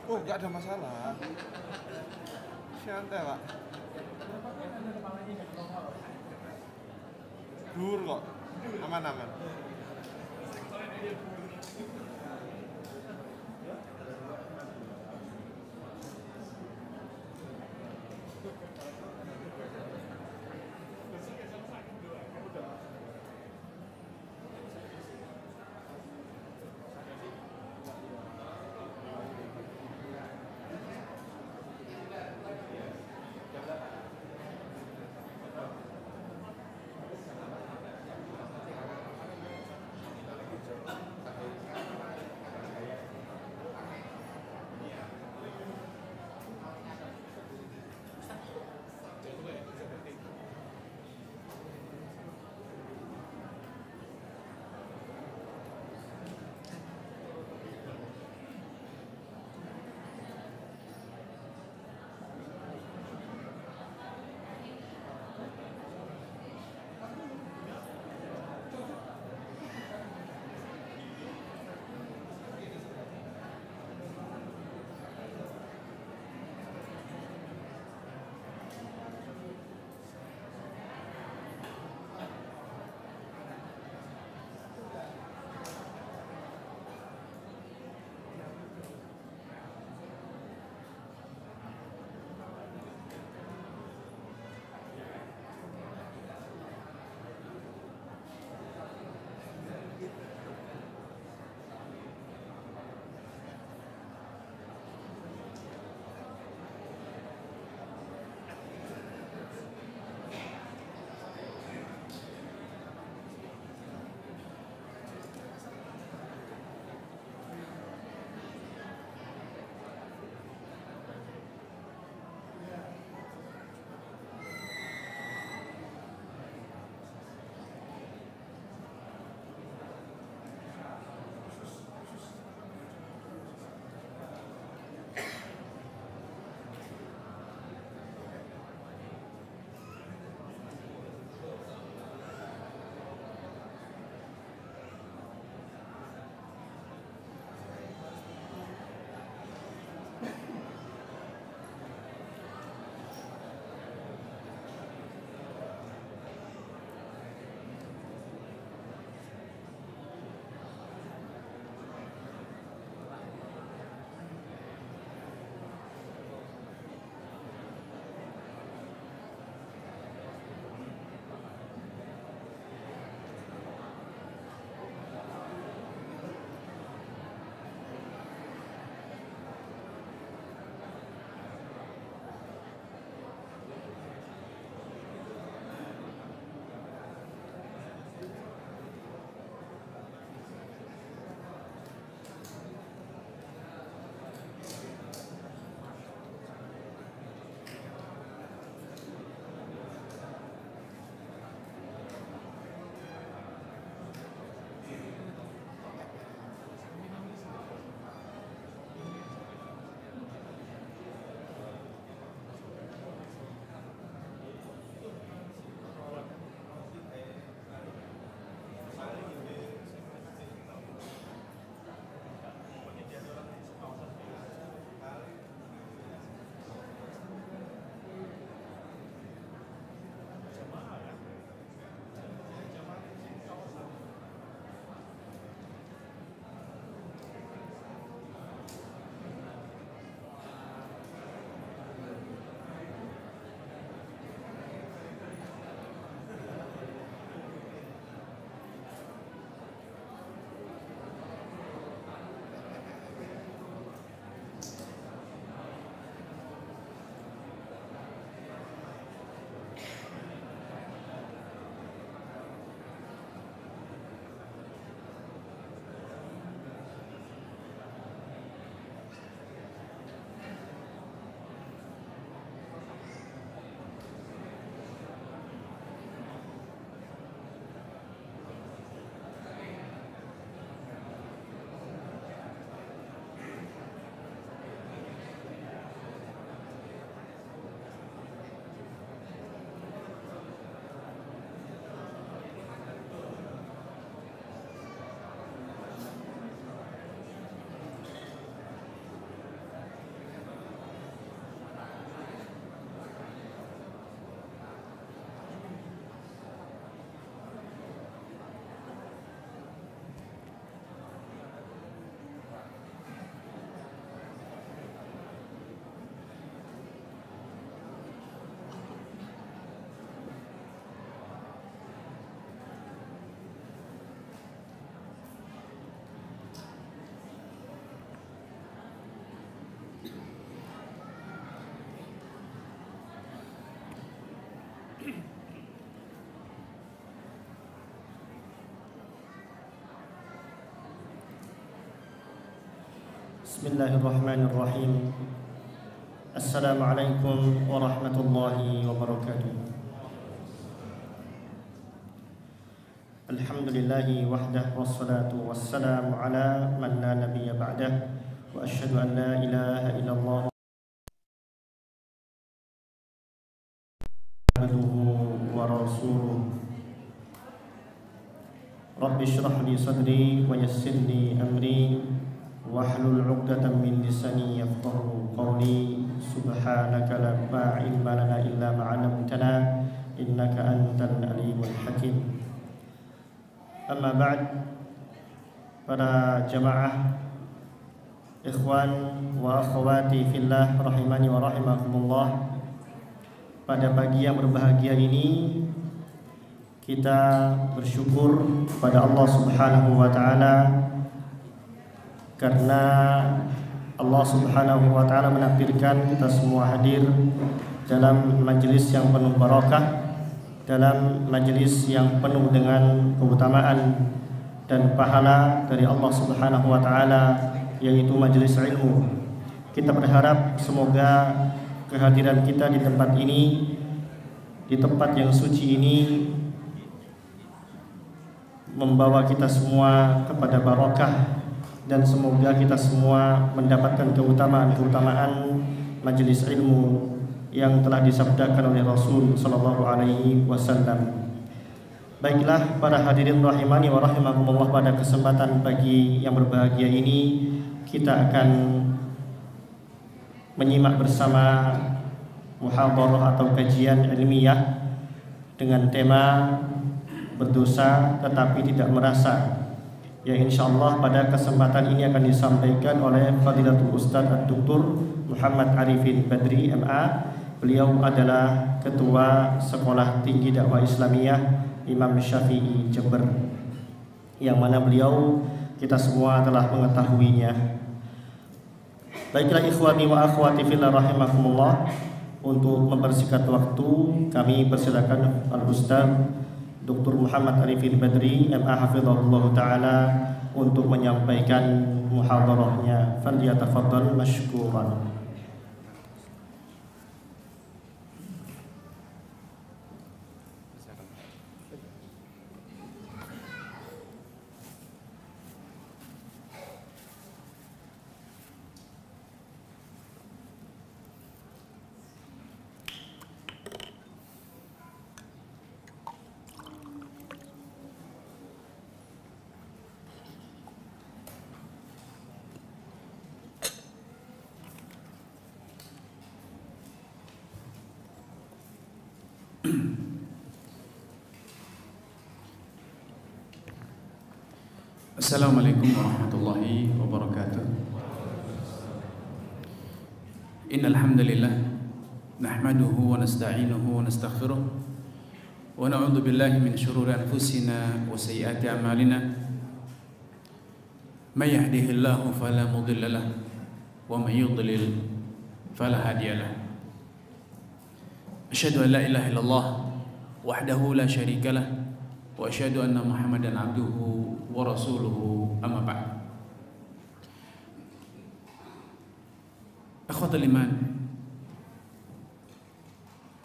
Oh, nggak ada masalah. Santai, Pak. Dur kok. Aman-aman. Bismillahirrahmanirrahim. Assalamualaikum warahmatullahi wabarakatuh. Alhamdulillahi wahdah wassalatu wassalamu ala man la nabiyya ba'dah wa asyhadu an la ilaha illallah abduhu wa rasuluh. Rabbi shrah li sadri wa yassir li amri wahlul 'uqdatam min lisani yafqahu qawli. Subhanaka la ilma lana illa ma 'allamtana innaka antal alimul hakim. Amma ba'd. Para jamaah, ikhwan wa akhwati fillah rahimani wa rahimakumullah, pada pagi yang berbahagia ini kita bersyukur kepada Allah Subhanahu wa taala karena Allah Subhanahu wa taala menakdirkan kita semua hadir dalam majelis yang penuh barakah, dalam majelis yang penuh dengan keutamaan dan pahala dari Allah Subhanahu wa taala, yaitu majelis ilmu. Kita berharap semoga kehadiran kita di tempat ini, di tempat yang suci ini, membawa kita semua kepada barakah, dan semoga kita semua mendapatkan keutamaan-keutamaan majelis ilmu yang telah disabdakan oleh Rasul sallallahu alaihi wasallam. Baiklah para hadirin rahimani wa rahimakumullah, pada kesempatan pagi yang berbahagia ini kita akan menyimak bersama muhadharah atau kajian ilmiah dengan tema berdosa tetapi tidak merasa, yang insyaallah pada kesempatan ini akan disampaikan oleh Fadilatul Ustaz Dr. Muhammad Arifin Badri MA. Beliau adalah Ketua Sekolah Tinggi Dakwah Islamiyah Imam Syafi'i Jember, yang mana beliau kita semua telah mengetahuinya. Baiklah ikhwani wa akhwati fillah rahimakumullah, untuk mempersingkat waktu kami persilakan Al-Ustaz Dr. Muhammad Arifin Badri MA hafizahullah taala untuk menyampaikan muhadharahnya. Falyatafaddal mashkuran. Assalamualaikum warahmatullahi wabarakatuh. Innal hamdalillah nahmaduhu wa nasta'inuhu wa nastaghfiruh wa na'udzu billahi min shururi anfusina wa sayyiati a'malina. May yahdihillahu fala mudilla lahu wa may yudlil fala hadiya lahu. Asyhadu an la ilaha illallah wahdahu la syarika lah wa asyhadu anna Muhammadan abduhu wa rasuluhu, amma ba'd. Akhwatul iman,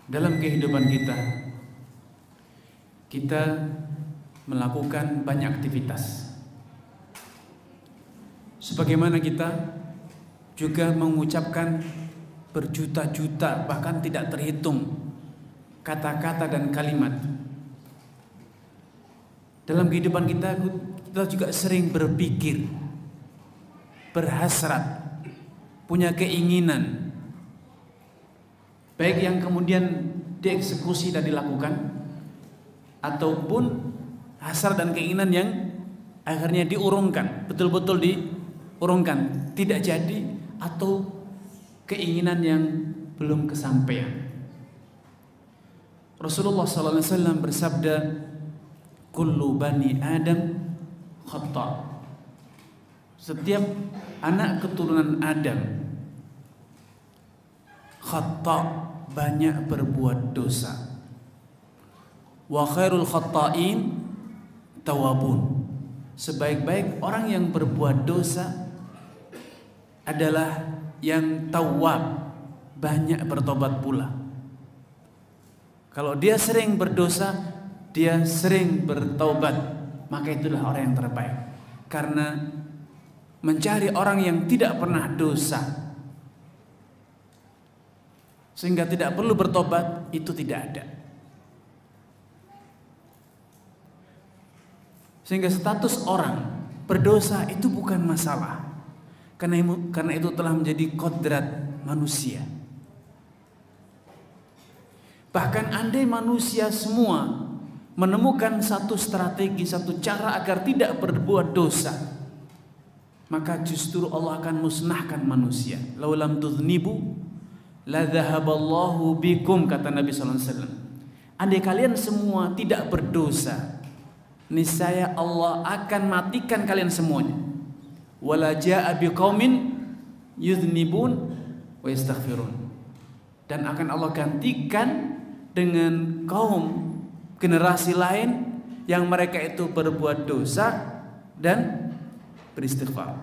dalam kehidupan kita melakukan banyak aktivitas. Sebagaimana kita juga mengucapkan berjuta-juta, bahkan tidak terhitung kata-kata dan kalimat. Dalam kehidupan kita juga sering berpikir, berhasrat, punya keinginan, baik yang kemudian dieksekusi dan dilakukan, ataupun hasrat dan keinginan yang akhirnya diurungkan, betul-betul diurungkan, tidak jadi, atau keinginan yang belum kesampaian. Rasulullah SAW bersabda, kullu bani Adam khata'. Setiap anak keturunan Adam khata', banyak berbuat dosa. Wa khairul khata'in tawabun. Sebaik-baik orang yang berbuat dosa adalah yang tawwab, banyak bertobat pula. Kalau dia sering berdosa, dia sering bertaubat, maka itulah orang yang terbaik. Karena mencari orang yang tidak pernah dosa sehingga tidak perlu bertobat, itu tidak ada. Sehingga status orang berdosa itu bukan masalah, karena itu telah menjadi kodrat manusia. Bahkan andai manusia semua menemukan satu strategi, satu cara agar tidak berbuat dosa, maka justru Allah akan musnahkan manusia. Laulam tudznibu la dhahaballahu bikum, kata Nabi sallallahu alaihi wasallam. Andai kalian semua tidak berdosa, niscaya Allah akan matikan kalian semuanya. Wala jaa biqaumin yudznibun wa yastaghfirun. Dan akan Allah gantikan dengan kaum generasi lain yang mereka itu berbuat dosa dan beristighfar.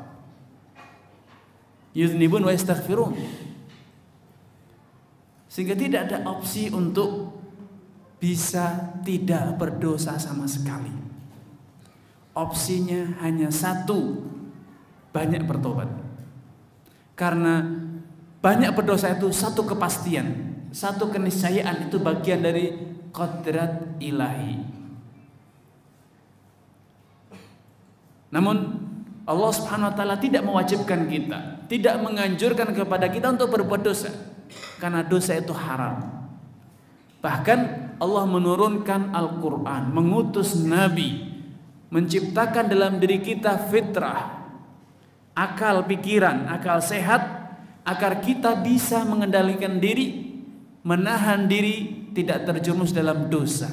Yudznibun wa yastaghfirun. Sehingga tidak ada opsi untuk bisa tidak berdosa sama sekali. Opsinya hanya satu, banyak bertobat. Karena banyak berdosa itu satu kepastian, satu keniscayaan, itu bagian dari qadrat ilahi. Namun Allah Subhanahu wa taala tidak mewajibkan kita, tidak menganjurkan kepada kita untuk berbuat dosa, karena dosa itu haram. Bahkan Allah menurunkan Al-Quran, mengutus Nabi, menciptakan dalam diri kita fitrah, akal pikiran, akal sehat, agar kita bisa mengendalikan diri, menahan diri, tidak terjerumus dalam dosa.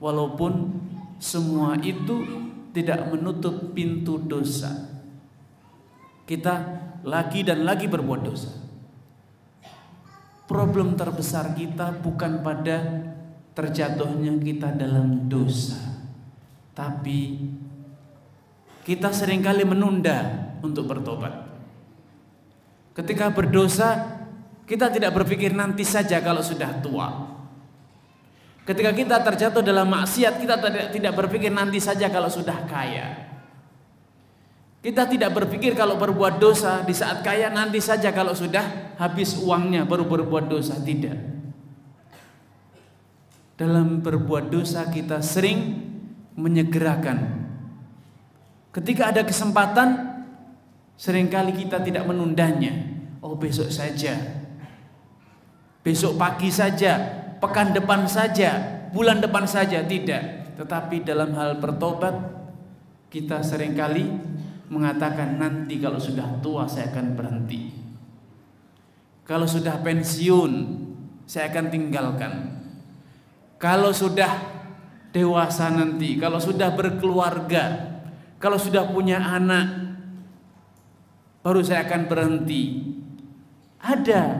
Walaupun semua itu tidak menutup pintu dosa, kita lagi dan lagi berbuat dosa. Problem terbesar kita bukan pada terjatuhnya kita dalam dosa, tapi kita seringkali menunda untuk bertobat. Ketika berdosa, kita tidak berpikir nanti saja kalau sudah tua. Ketika kita terjatuh dalam maksiat, kita tidak berpikir nanti saja kalau sudah kaya. Kita tidak berpikir kalau berbuat dosa di saat kaya, nanti saja kalau sudah habis uangnya baru berbuat dosa. Tidak. Dalam berbuat dosa kita sering menyegerakan. Ketika ada kesempatan, seringkali kita tidak menundanya. Oh, besok saja, besok pagi saja, pekan depan saja, bulan depan saja. Tidak. Tetapi dalam hal bertobat, kita seringkali mengatakan nanti kalau sudah tua saya akan berhenti, kalau sudah pensiun saya akan tinggalkan, kalau sudah dewasa nanti, kalau sudah berkeluarga, kalau sudah punya anak, baru saya akan berhenti. Ada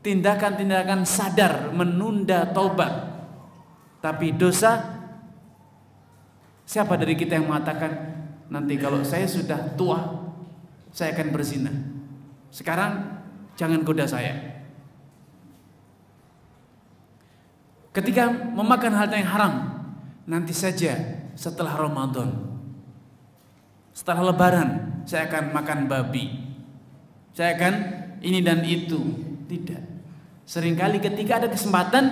tindakan-tindakan sadar menunda taubat. Tapi dosa, siapa dari kita yang mengatakan nanti kalau saya sudah tua saya akan berzina, sekarang jangan goda saya. Ketika memakan hal yang haram, nanti saja setelah Ramadan, setelah Lebaran saya akan makan babi, saya akan ini dan itu. Tidak. Seringkali ketika ada kesempatan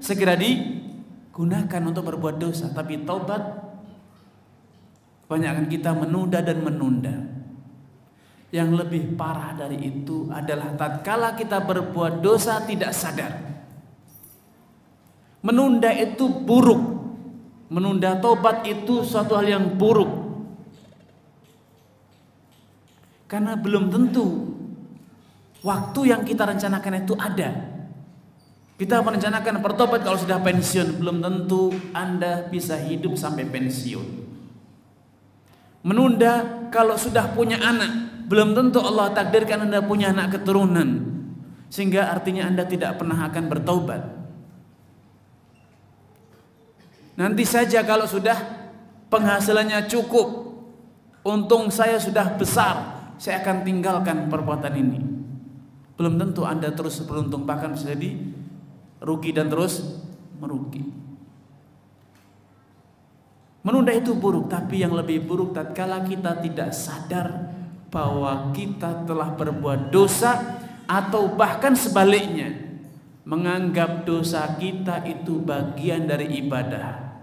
segera digunakan untuk berbuat dosa, tapi taubat kebanyakan kita menunda dan menunda. Yang lebih parah dari itu adalah tatkala kita berbuat dosa tidak sadar. Menunda itu buruk. Menunda taubat itu suatu hal yang buruk. Karena belum tentu waktu yang kita rencanakan itu ada. Kita merencanakan bertobat kalau sudah pensiun, belum tentu Anda bisa hidup sampai pensiun. Menunda kalau sudah punya anak, belum tentu Allah takdirkan Anda punya anak keturunan, sehingga artinya Anda tidak pernah akan bertaubat. Nanti saja kalau sudah penghasilannya cukup, untung saya sudah besar, saya akan tinggalkan perbuatan ini. Belum tentu Anda terus beruntung, bahkan bisa jadi rugi dan terus merugi. Menunda itu buruk, tapi yang lebih buruk tatkala kita tidak sadar bahwa kita telah berbuat dosa, atau bahkan sebaliknya menganggap dosa kita itu bagian dari ibadah.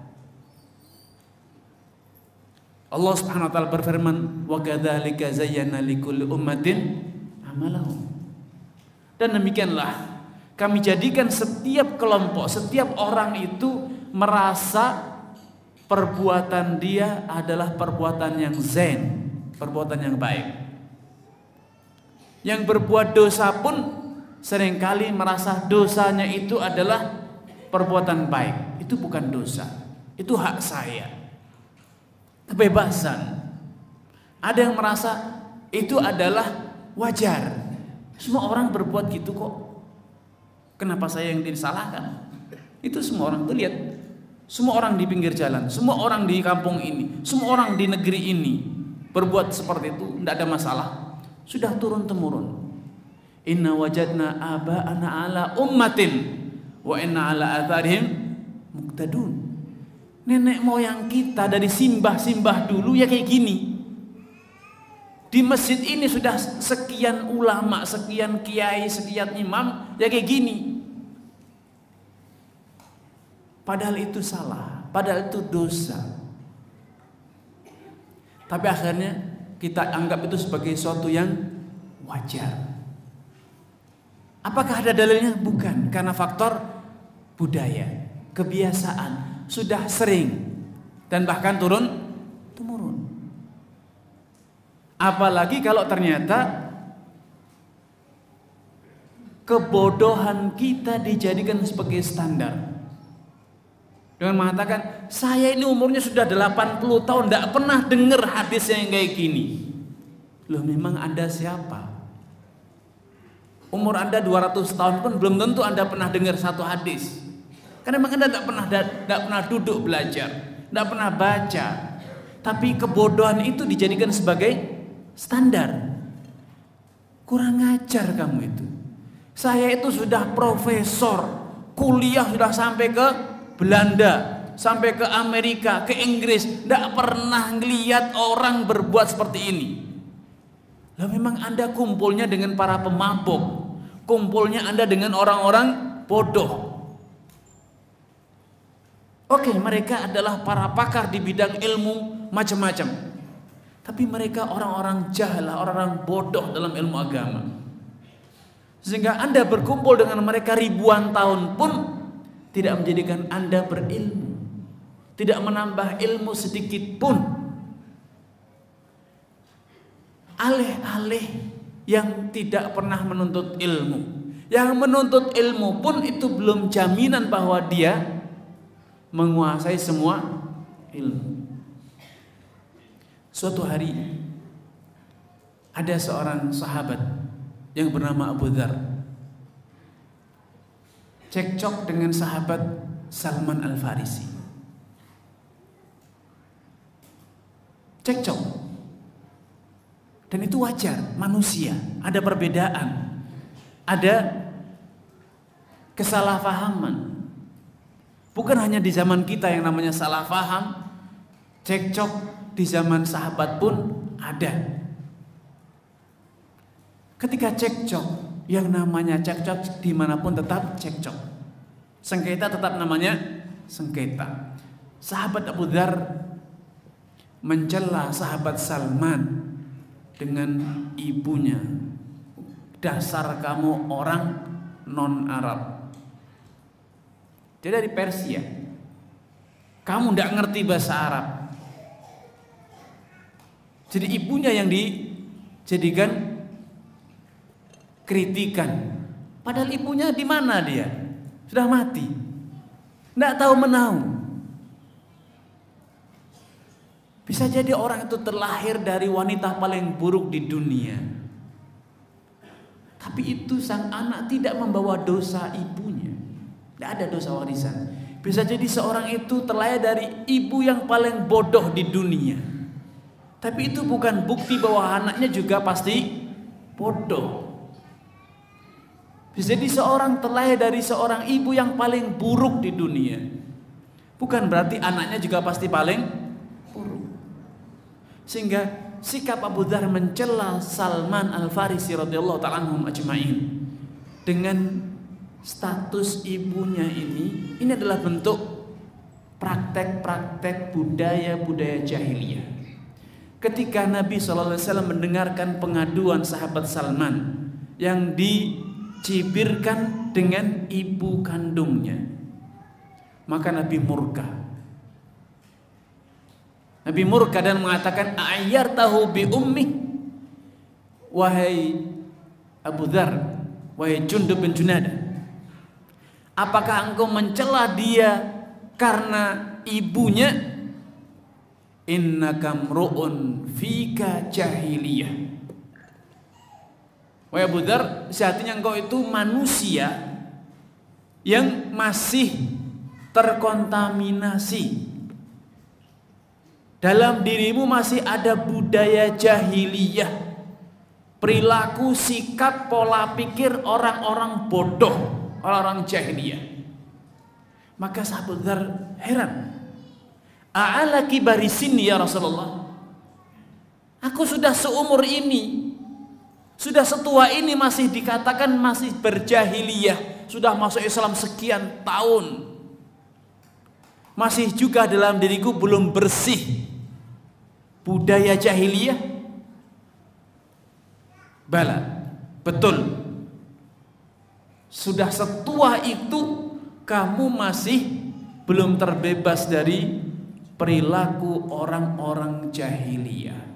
Allah Subhanahu wa taala berfirman, "Wa kadzalika zayyana likulli ummatin amalahum." Dan demikianlah kami jadikan setiap kelompok, setiap orang itu merasa perbuatan dia adalah perbuatan yang zain, perbuatan yang baik. Yang berbuat dosa pun seringkali merasa dosanya itu adalah perbuatan baik. Itu bukan dosa, itu hak saya. Kebebasan. Ada yang merasa itu adalah wajar. Semua orang berbuat gitu kok. Kenapa saya yang disalahkan? Itu semua orang tuh lihat. Semua orang di pinggir jalan, semua orang di kampung ini, semua orang di negeri ini berbuat seperti itu, tidak ada masalah. Sudah turun temurun. Inna wajadna aba'ana ala ummatin wa inna ala atharihim muqtadun. Nenek moyang kita dari simbah-simbah dulu ya kayak gini. Di masjid ini sudah sekian ulama, sekian kiai, sekian imam ya kayak gini. Padahal itu salah, padahal itu dosa. Tapi akhirnya kita anggap itu sebagai sesuatu yang wajar. Apakah ada dalilnya? Bukan, karena faktor budaya, kebiasaan. Sudah sering dan bahkan turun-temurun. Apalagi kalau ternyata kebodohan kita dijadikan sebagai standar. Dengan mengatakan, saya ini umurnya sudah 80 tahun tidak pernah dengar hadis yang kayak gini. Loh, memang Anda siapa? Umur Anda 200 tahun pun belum tentu Anda pernah dengar satu hadis. Karena memang Anda tidak pernah duduk belajar, tidak pernah baca. Tapi kebodohan itu dijadikan sebagai standar. Kurang ajar kamu itu. Saya itu sudah profesor, kuliah sudah sampai ke Belanda, sampai ke Amerika, ke Inggris, tidak pernah ngelihat orang berbuat seperti ini. Lah memang Anda kumpulnya dengan para pemabuk, kumpulnya Anda dengan orang-orang bodoh. Oke, mereka adalah para pakar di bidang ilmu macam-macam. Tapi mereka orang-orang jahil, orang-orang bodoh dalam ilmu agama. Sehingga Anda berkumpul dengan mereka ribuan tahun pun tidak menjadikan Anda berilmu, tidak menambah ilmu sedikit pun. Aleh-aleh yang tidak pernah menuntut ilmu, yang menuntut ilmu pun itu belum jaminan bahwa dia menguasai semua ilmu. Suatu hari ada seorang sahabat yang bernama Abu Dzar cekcok dengan sahabat Salman Al-Farisi. Cekcok. Dan itu wajar, manusia, ada perbedaan, ada kesalahpahaman. Bukan hanya di zaman kita yang namanya salah paham, cekcok di zaman sahabat pun ada. Ketika cekcok, yang namanya cekcok dimanapun tetap cekcok. Sengketa tetap namanya sengketa. Sahabat Abu Dzar mencela sahabat Salman dengan ibunya. Dasar kamu orang non-Arab. Dia dari Persia. Kamu tidak ngerti bahasa Arab. Jadi ibunya yang dijadikan kritikan. Padahal ibunya di mana dia? Sudah mati. Tidak tahu menahu. Bisa jadi orang itu terlahir dari wanita paling buruk di dunia. Tapi itu sang anak tidak membawa dosa ibunya. Tidak ada dosa warisan. Bisa jadi seorang itu terlahir dari ibu yang paling bodoh di dunia. Tapi itu bukan bukti bahwa anaknya juga pasti bodoh. Bisa jadi seorang terlahir dari seorang ibu yang paling buruk di dunia, bukan berarti anaknya juga pasti paling buruk. Sehingga sikap Abu Dzar mencela Salman Al-Farisi radhiyallahu ta'ala anhum ajma'in dengan status ibunya ini adalah bentuk praktek-praktek budaya-budaya jahiliyah. Ketika Nabi SAW mendengarkan pengaduan sahabat Salman yang dicibirkan dengan ibu kandungnya, maka Nabi murka. Nabi murka dan mengatakan, "Ayyartahu bi ummi?" Wahai Abu Dzar, wahai Jundub bin Junadah, apakah engkau mencela dia karena ibunya? Innaka mru'un fika jahiliyah. Wahai Abu Dzar, sejatinya engkau itu manusia yang masih terkontaminasi. Dalam dirimu masih ada budaya jahiliyah, perilaku, sikap, pola pikir orang-orang bodoh, orang-orang jahiliyah. Maka sahabat Dzar heran. A'ala kibari sinni ya Rasulullah, aku sudah seumur ini, sudah setua ini masih dikatakan masih berjahiliyah, sudah masuk Islam sekian tahun, masih juga dalam diriku belum bersih budaya jahiliyah. Bala, betul, sudah setua itu kamu masih belum terbebas dari perilaku orang-orang jahiliyah.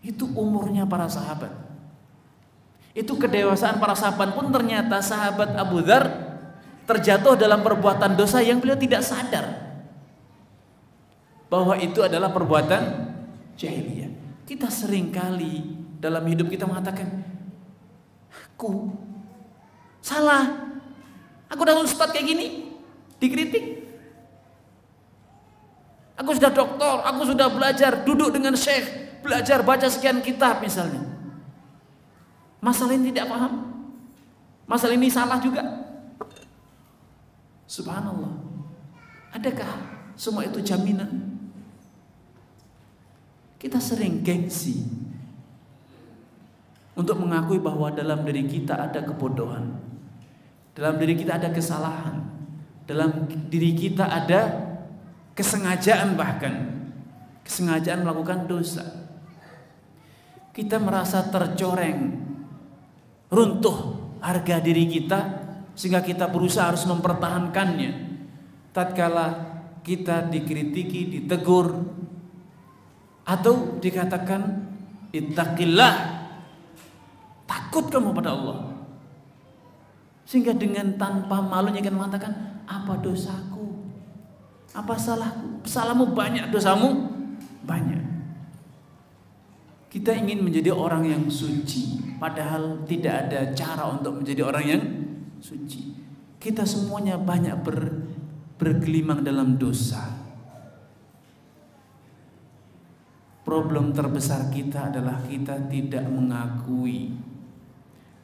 Itu umurnya para sahabat, itu kedewasaan para sahabat pun ternyata sahabat Abu Dzar terjatuh dalam perbuatan dosa yang beliau tidak sadar bahwa itu adalah perbuatan jahiliyah. Kita seringkali dalam hidup kita mengatakan, aku salah, aku udah ustaz kayak gini, dikritik. Aku sudah doktor, aku sudah belajar, duduk dengan syekh, belajar baca sekian kitab misalnya. Masalah ini tidak paham, masalah ini salah juga. Subhanallah. Adakah semua itu jaminan? Kita sering gengsi untuk mengakui bahwa dalam diri kita ada kebodohan, dalam diri kita ada kesalahan, dalam diri kita ada kesengajaan, bahkan kesengajaan melakukan dosa. Kita merasa tercoreng, runtuh harga diri kita, sehingga kita berusaha harus mempertahankannya. Tatkala kita dikritiki, ditegur, atau dikatakan ittaqillah, takut kamu pada Allah, sehingga dengan tanpa malunya kita mengatakan, apa dosaku? Apa salahku? Salahmu banyak, dosamu banyak. Kita ingin menjadi orang yang suci, padahal tidak ada cara untuk menjadi orang yang suci. Kita semuanya banyak bergelimang dalam dosa. Problem terbesar kita adalah kita tidak mengakui,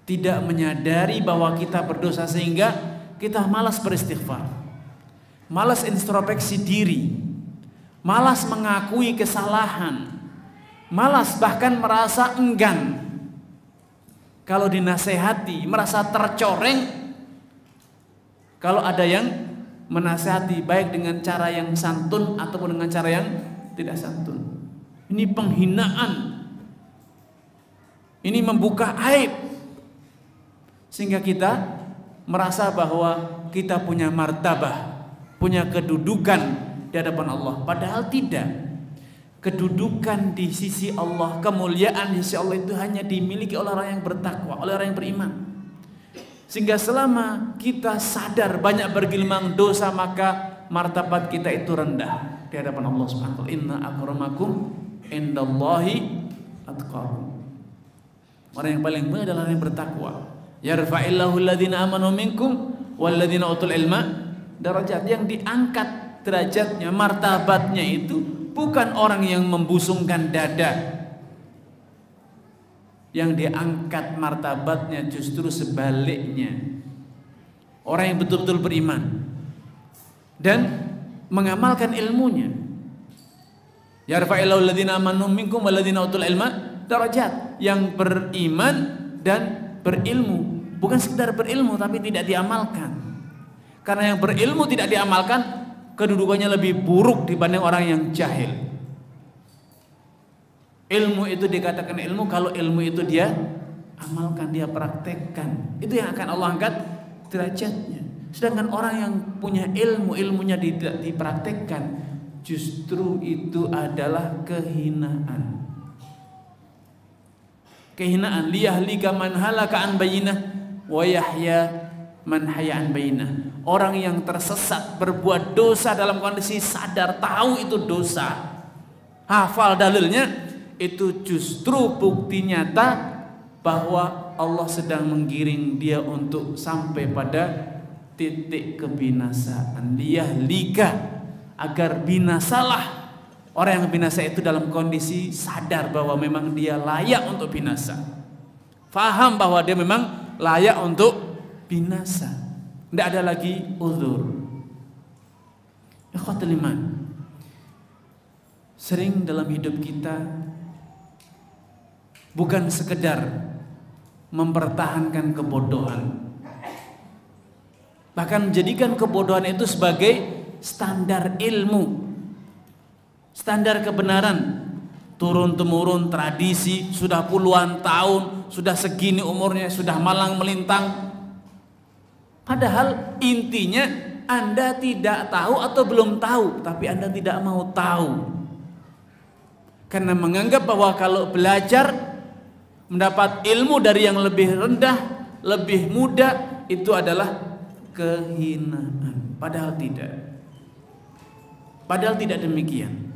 tidak menyadari bahwa kita berdosa, sehingga kita malas beristighfar, malas introspeksi diri, malas mengakui kesalahan, malas bahkan merasa enggan kalau dinasehati, merasa tercoreng kalau ada yang menasehati, baik dengan cara yang santun ataupun dengan cara yang tidak santun. Ini penghinaan, ini membuka aib, sehingga kita merasa bahwa kita punya martabah, punya kedudukan di hadapan Allah. Padahal tidak. Kedudukan di sisi Allah, kemuliaan di sisi Allah itu hanya dimiliki oleh orang yang bertakwa, oleh orang yang beriman. Sehingga selama kita sadar banyak bergelimang dosa, maka martabat kita itu rendah di hadapan Allah Subhanahu wa taala. Inna akramakum indallahi atqakum. Orang yang paling mulia adalah orang yang bertakwa. Yarfa'illahu alladhina amanu minkum walladzina utul ilma darajat. Yang diangkat derajatnya, martabatnya itu bukan orang yang membusungkan dada. Yang diangkat martabatnya justru sebaliknya. Orang yang betul-betul beriman dan mengamalkan ilmunya. Yarfa'illahu alladziina aamanu minkum walladzina utul ilma darajat. Yang beriman dan berilmu, bukan sekedar berilmu tapi tidak diamalkan. Karena yang berilmu tidak diamalkan, kedudukannya lebih buruk dibanding orang yang jahil. Ilmu itu dikatakan ilmu kalau ilmu itu dia amalkan, dia praktekkan. Itu yang akan Allah angkat derajatnya. Sedangkan orang yang punya ilmu, ilmunya tidak dipraktekkan, justru itu adalah kehinaan. Kehinaan. Liyahlika man halaka an bayyinah wa yahya man hayya an bayyinah. Orang yang tersesat berbuat dosa dalam kondisi sadar, tahu itu dosa, hafal dalilnya, itu justru bukti nyata bahwa Allah sedang menggiring dia untuk sampai pada titik kebinasaan. Liyahlika, agar binasalah. Orang yang binasa itu dalam kondisi sadar bahwa memang dia layak untuk binasa, faham bahwa dia memang layak untuk binasa, tidak ada lagi uzur. Ikhwatul iman, sering dalam hidup kita bukan sekedar mempertahankan kebodohan, bahkan menjadikan kebodohan itu sebagai standar ilmu, standar kebenaran, turun-temurun tradisi, sudah puluhan tahun, sudah segini umurnya, sudah malang melintang. Padahal intinya Anda tidak tahu atau belum tahu, tapi Anda tidak mau tahu. Karena menganggap bahwa kalau belajar mendapat ilmu dari yang lebih rendah, lebih muda, itu adalah kehinaan. Padahal tidak. Padahal tidak demikian.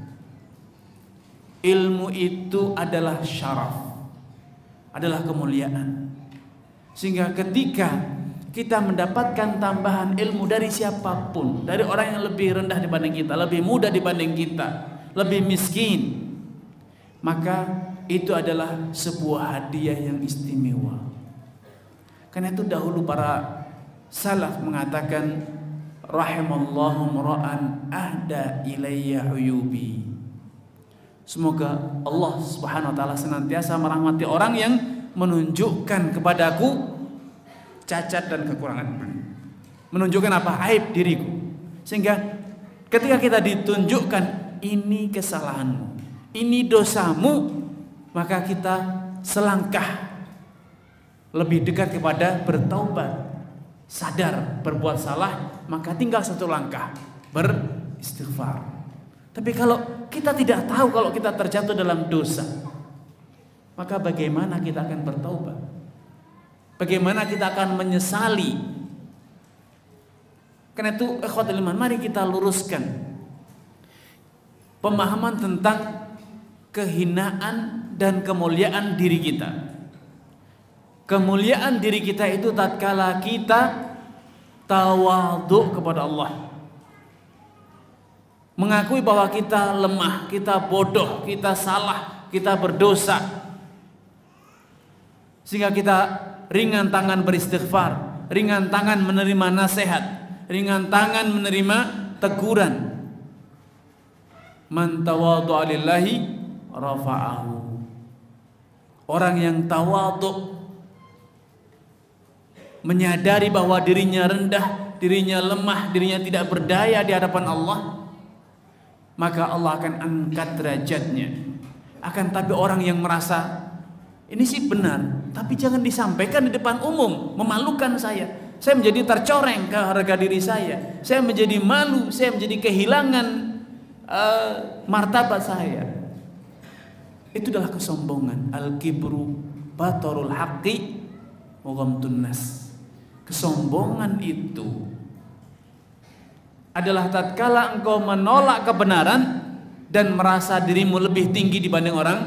Ilmu itu adalah syaraf, adalah kemuliaan. Sehingga ketika kita mendapatkan tambahan ilmu dari siapapun, dari orang yang lebih rendah dibanding kita, lebih muda dibanding kita, lebih miskin, maka itu adalah sebuah hadiah yang istimewa. Karena itu dahulu para salaf mengatakan, rahimallahu mra'an ahda ilayya uyubi. Semoga Allah Subhanahu wa taala senantiasa merahmati orang yang menunjukkan kepadaku cacat dan kekurangan, menunjukkan apa? Aib diriku. Sehingga ketika kita ditunjukkan ini kesalahanmu, ini dosamu, maka kita selangkah lebih dekat kepada bertaubat, sadar berbuat salah, maka tinggal satu langkah, beristighfar. Tapi kalau kita tidak tahu kalau kita terjatuh dalam dosa, maka bagaimana kita akan bertaubat? Bagaimana kita akan menyesali? Karena itu ikhwatul iman, mari kita luruskan pemahaman tentang kehinaan dan kemuliaan diri kita. Kemuliaan diri kita itu tatkala kita tawadhu kepada Allah, mengakui bahwa kita lemah, kita bodoh, kita salah, kita berdosa, sehingga kita ringan tangan beristighfar, ringan tangan menerima nasihat, ringan tangan menerima teguran. Man tawadhu'a lillahi rafa'ahu. Orang yang tawadhu, menyadari bahwa dirinya rendah, dirinya lemah, dirinya tidak berdaya di hadapan Allah, maka Allah akan angkat derajatnya. Akan tapi orang yang merasa ini sih benar, tapi jangan disampaikan di depan umum, memalukan saya menjadi tercoreng ke harga diri saya menjadi malu, saya menjadi kehilangan martabat saya. Itu adalah kesombongan. Al-kibru batarul haqqi wa ghamtun nas. Kesombongan itu adalah tatkala engkau menolak kebenaran dan merasa dirimu lebih tinggi dibanding orang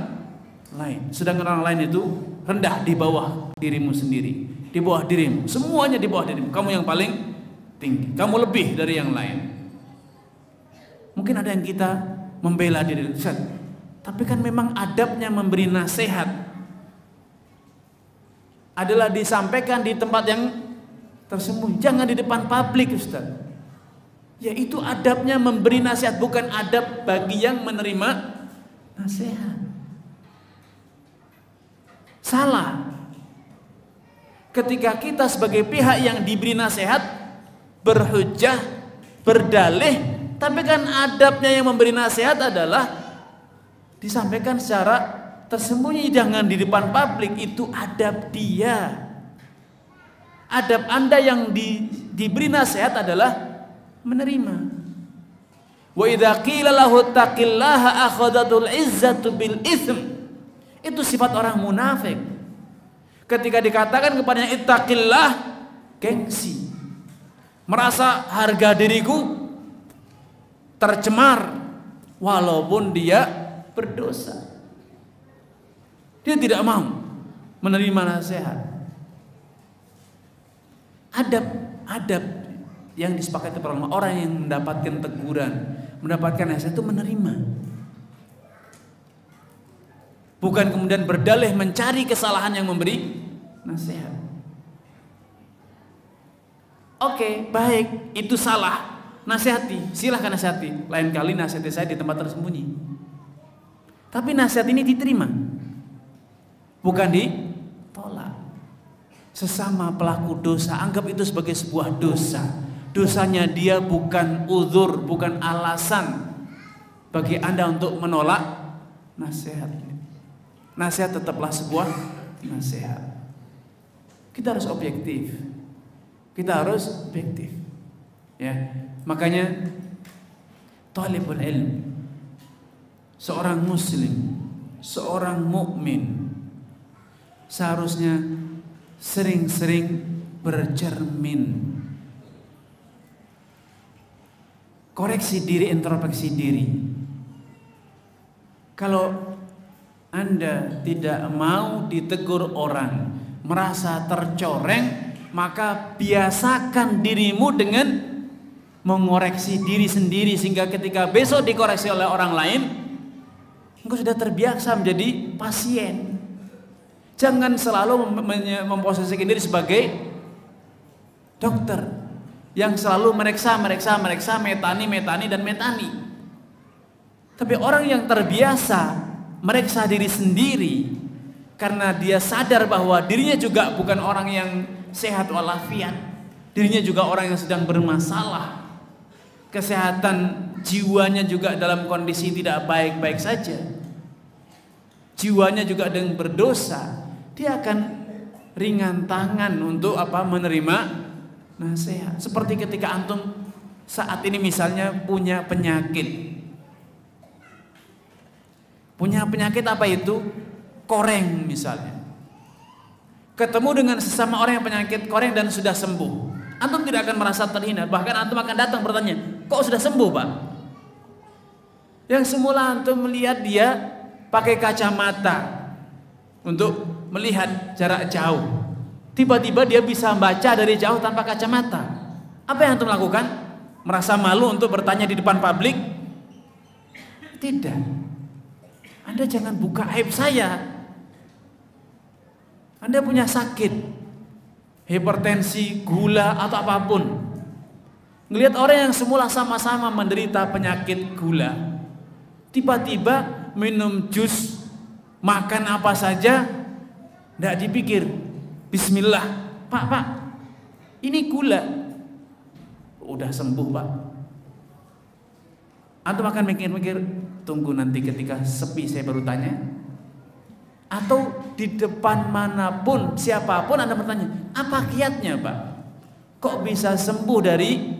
lain, sedangkan orang lain itu rendah di bawah dirimu sendiri, di bawah dirimu, semuanya di bawah dirimu. Kamu yang paling tinggi, kamu lebih dari yang lain. Mungkin ada yang kita membela diri. Tapi kan memang adabnya memberi nasihat adalah disampaikan di tempat yang tersembunyi, jangan di depan publik, Ustaz. Ya itu adabnya memberi nasihat, bukan adab bagi yang menerima nasihat. Salah ketika kita sebagai pihak yang diberi nasihat berhujjah, berdalih, tapi kan adabnya yang memberi nasihat adalah disampaikan secara tersembunyi, jangan di depan publik. Itu adab dia. Adab Anda yang diberi nasihat adalah menerima. Wa idza qila lahu taqillaha akhadhatul izzatu bil itsm. Itu sifat orang munafik. Ketika dikatakan kepadanya ittaqillah, gengsi. Merasa harga diriku tercemar walaupun dia berdosa. Dia tidak mau menerima nasihat. Adab yang disepakati para ulama, orang yang mendapatkan teguran, mendapatkan nasihat itu menerima. Bukan kemudian berdalih mencari kesalahan yang memberi nasihat. Oke, baik, itu salah. Nasihati, silahkan nasihati. Lain kali nasihati saya di tempat tersembunyi. Tapi nasihat ini diterima, bukan ditolak. Sesama pelaku dosa, anggap itu sebagai sebuah dosa. Dosanya dia bukan uzur, bukan alasan bagi Anda untuk menolak nasihat. Nasihat tetaplah sebuah nasihat. Kita harus objektif. Ya, makanya talibul ilm, seorang muslim, seorang mukmin seharusnya sering-sering bercermin, koreksi diri, introspeksi diri. Kalau Anda tidak mau ditegur orang, merasa tercoreng, maka biasakan dirimu dengan mengoreksi diri sendiri, sehingga ketika besok dikoreksi oleh orang lain, engkau sudah terbiasa menjadi pasien. Jangan selalu memposisikan diri sebagai dokter yang selalu meriksa, metani dan metani. Tapi orang yang terbiasa meriksa diri sendiri karena dia sadar bahwa dirinya juga bukan orang yang sehat walafiat, dirinya juga orang yang sedang bermasalah, kesehatan jiwanya juga dalam kondisi tidak baik-baik saja, jiwanya juga sedang berdosa, dia akan ringan tangan untuk menerima nasihat. Seperti ketika antum saat ini misalnya punya penyakit apa itu? Koreng misalnya. Ketemu dengan sesama orang yang penyakit koreng dan sudah sembuh, antum tidak akan merasa terhina, bahkan antum akan datang bertanya, kok sudah sembuh Pak? Yang semula antum melihat dia pakai kacamata untuk melihat jarak jauh, tiba-tiba dia bisa membaca dari jauh tanpa kacamata. Apa yang antum lakukan? Merasa malu untuk bertanya di depan publik? Tidak. Anda jangan buka aib saya. Anda punya sakit, hipertensi, gula atau apapun, ngelihat orang yang semula sama-sama menderita penyakit gula, tiba-tiba minum jus, makan apa saja, tidak dipikir, bismillah, Pak, ini gula, udah sembuh Pak. Antum akan mikir-mikir, tunggu nanti ketika sepi saya baru tanya. Atau di depan manapun, siapapun Anda bertanya, apa kiatnya Pak? Kok bisa sembuh dari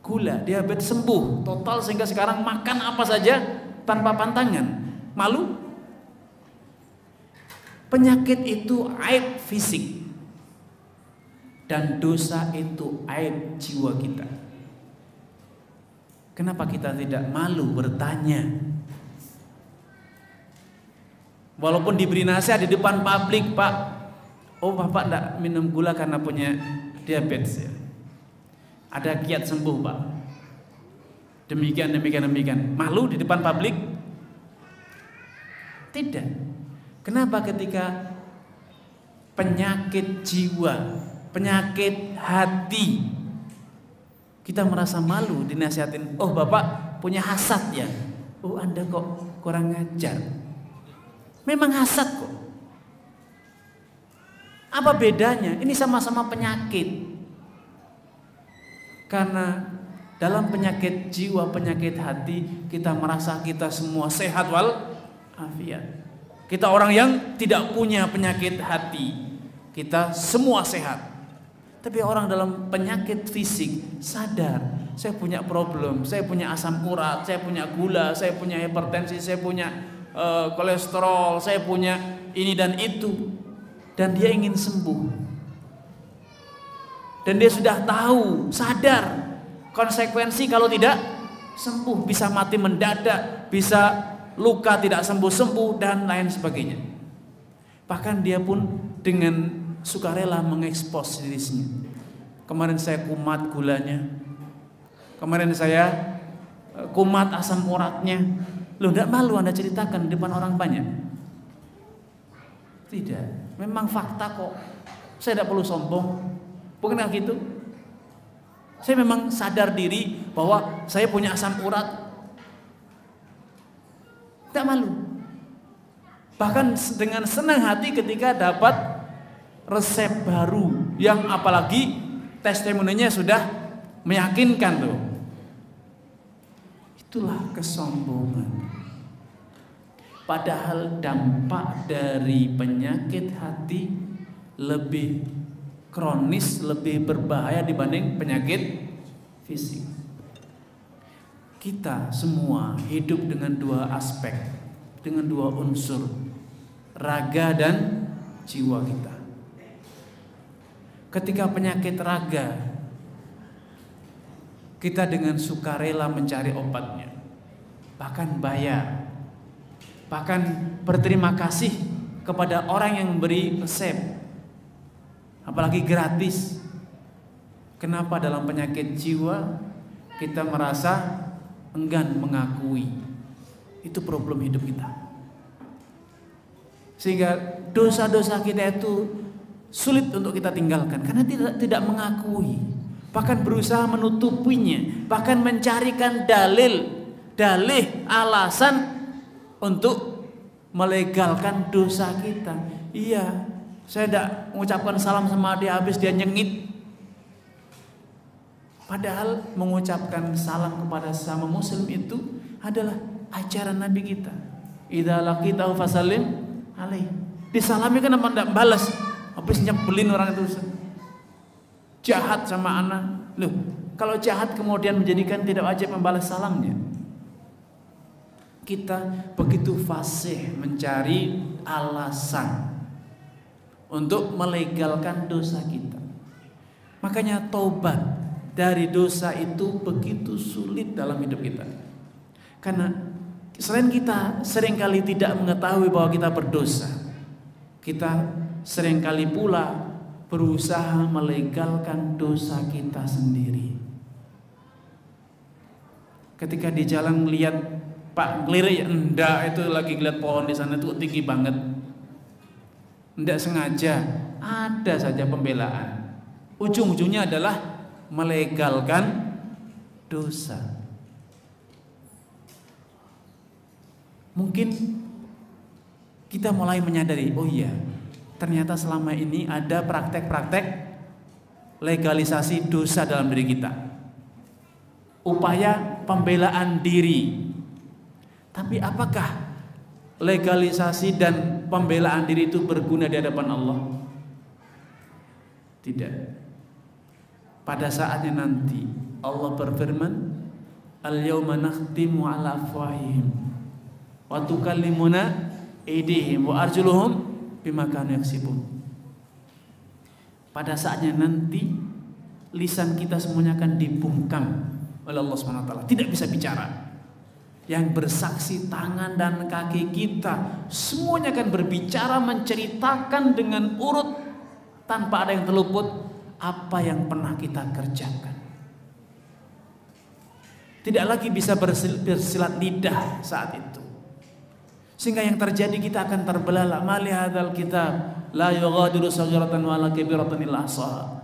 gula, diabetes sembuh total sehingga sekarang makan apa saja tanpa pantangan? Malu? Penyakit itu aib fisik dan dosa itu aib jiwa kita. Kenapa kita tidak malu bertanya? Walaupun diberi nasihat di depan publik, Pak, oh Bapak tidak minum gula karena punya diabetes ya. Ada kiat sembuh Pak. demikian. Malu di depan publik? Tidak. Kenapa? Ketika penyakit jiwa, penyakit hati, kita merasa malu dinasihatin. Oh, Bapak punya hasad ya? Oh, Anda kok kurang ngajar. Memang hasad kok. Apa bedanya? Ini sama-sama penyakit. Karena dalam penyakit jiwa, penyakit hati, kita merasa kita semua sehat wal afiat. Kita orang yang tidak punya penyakit hati, kita semua sehat. Tapi orang dalam penyakit fisik sadar, saya punya problem, saya punya asam urat, saya punya gula, saya punya hipertensi, saya punya kolesterol, saya punya ini dan itu, dan dia ingin sembuh. Dan dia sudah tahu, sadar konsekuensi kalau tidak sembuh, bisa mati mendadak, bisa luka tidak sembuh-sembuh dan lain sebagainya. Bahkan dia pun dengan sukarela mengekspos dirinya. Kemarin saya kumat gulanya, kemarin saya kumat asam uratnya. Loh, tidak malu Anda ceritakan di depan orang banyak? Tidak, memang fakta kok. Saya tidak perlu sombong. Bukan gitu. Saya memang sadar diri bahwa saya punya asam urat. Tidak malu. Bahkan dengan senang hati ketika dapat resep baru yang apalagi testimoninya sudah meyakinkan tuh. Itulah kesombongan. Padahal dampak dari penyakit hati lebih kronis, lebih berbahaya dibanding penyakit fisik. Kita semua hidup dengan dua aspek, dengan dua unsur, raga dan jiwa kita. Ketika penyakit raga, kita dengan sukarela mencari obatnya, bahkan bayar, bahkan berterima kasih kepada orang yang memberi resep, apalagi gratis. Kenapa dalam penyakit jiwa kita merasa enggan mengakui? Itu problem hidup kita. Sehingga dosa-dosa kita itu sulit untuk kita tinggalkan karena tidak mengakui, bahkan berusaha menutupinya, bahkan mencarikan dalih, alasan untuk melegalkan dosa kita. Iya, saya tidak mengucapkan salam sama dia, habis dia nyengit. Padahal mengucapkan salam kepada sama muslim itu adalah ajaran Nabi kita. Idza laqitahu fasallim alaihi. Disalami kan apa tidak balas? Habis nyebelin orang itu. Jahat sama anak. Loh, kalau jahat kemudian menjadikan tidak wajib membalas salamnya. Kita begitu fasih mencari alasan untuk melegalkan dosa kita. Makanya taubat dari dosa itu begitu sulit dalam hidup kita. Karena selain kita seringkali tidak mengetahui bahwa kita berdosa, kita seringkali pula berusaha melegalkan dosa kita sendiri. Ketika di jalan melihat Pak ngelirik, enggak, itu lagi ngeliat pohon di sana itu tinggi banget, enggak sengaja, ada saja pembelaan. Ujung-ujungnya adalah melegalkan dosa. Mungkin kita mulai menyadari, oh iya, ternyata selama ini ada praktek-praktek legalisasi dosa dalam diri kita, upaya pembelaan diri. Tapi apakah legalisasi dan pembelaan diri itu berguna di hadapan Allah? Tidak. Pada saatnya nanti Allah berfirman, al-yawma nakhtimu ala afwahihim wa tukallimuna aydihim wa arjuluhum bima kanu yaksibun. Pada saatnya nanti lisan kita semuanya akan dibungkam oleh Allah SWT, tidak bisa bicara. Yang bersaksi tangan dan kaki kita semuanya akan berbicara, menceritakan dengan urut tanpa ada yang terluput apa yang pernah kita kerjakan. tidak lagi bisa bersilat lidah saat itu. Sehingga yang terjadi kita akan terbelalak. Mali hadzal kitab la yughadiru saghiratan wala kabiratan illa ahsaha.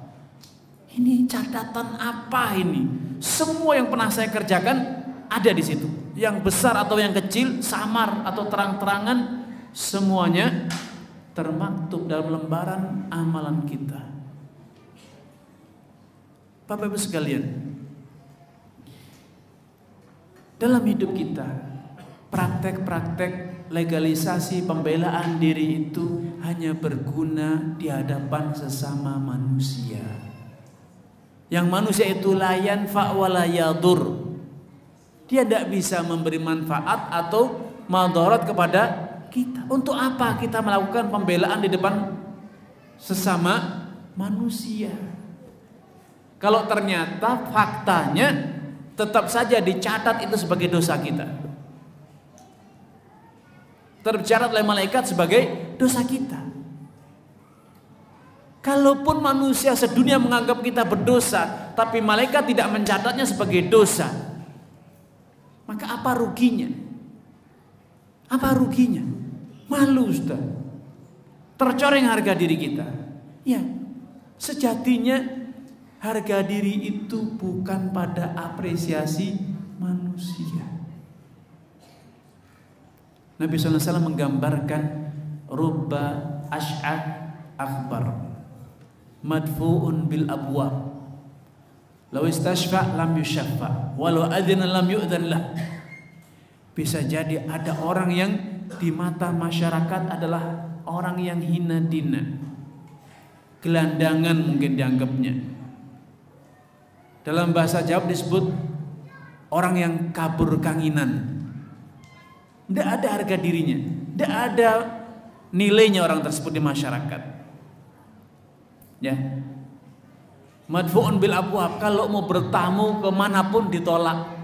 Ini catatan apa ini? Semua yang pernah saya kerjakan ada di situ. Yang besar atau yang kecil, samar atau terang-terangan, semuanya termaktub dalam lembaran amalan kita. Bapak Ibu sekalian, dalam hidup kita, praktek-praktek legalisasi pembelaan diri itu hanya berguna di hadapan sesama manusia. Yang manusia itu la yanfa wa la yadur. Dia tidak bisa memberi manfaat atau madarat kepada kita. Untuk apa kita melakukan pembelaan di depan sesama manusia? Kalau ternyata faktanya tetap saja dicatat itu sebagai dosa kita, tercatat oleh malaikat sebagai dosa kita. Kalaupun manusia sedunia menganggap kita berdosa, tapi malaikat tidak mencatatnya sebagai dosa, maka apa ruginya? Apa ruginya? Malu sudah. Tercoreng harga diri kita. Ya, sejatinya harga diri itu bukan pada apresiasi manusia. Nabi SAW menggambarkan rubba ash'ad akbar madfu'un bil abwab law istashfa' lam yushaffa walau adhina lam yu'dhan lah. Bisa jadi ada orang yang di mata masyarakat adalah orang yang hina dina, gelandangan mungkin dianggapnya. Dalam bahasa Jawa disebut orang yang kabur kanginan. Tidak ada harga dirinya, tidak ada nilainya orang tersebut di masyarakat. Ya, madfu'un bil abwab, kalau mau bertamu kemanapun ditolak,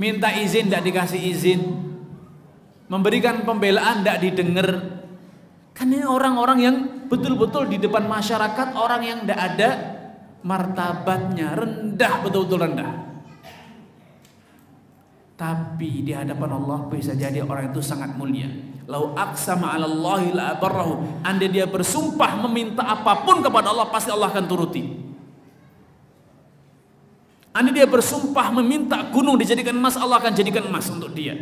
minta izin tidak dikasih izin, memberikan pembelaan tidak didengar. Kan ini orang-orang yang betul-betul di depan masyarakat orang yang tidak ada martabatnya, rendah, betul-betul rendah. Tapi di hadapan Allah bisa jadi orang itu sangat mulia. Lau aqsama 'ala Allahi la abarrahu. Andai dia bersumpah meminta apapun kepada Allah, pasti Allah akan turuti. Andai dia bersumpah meminta gunung dijadikan emas, Allah akan jadikan emas untuk dia.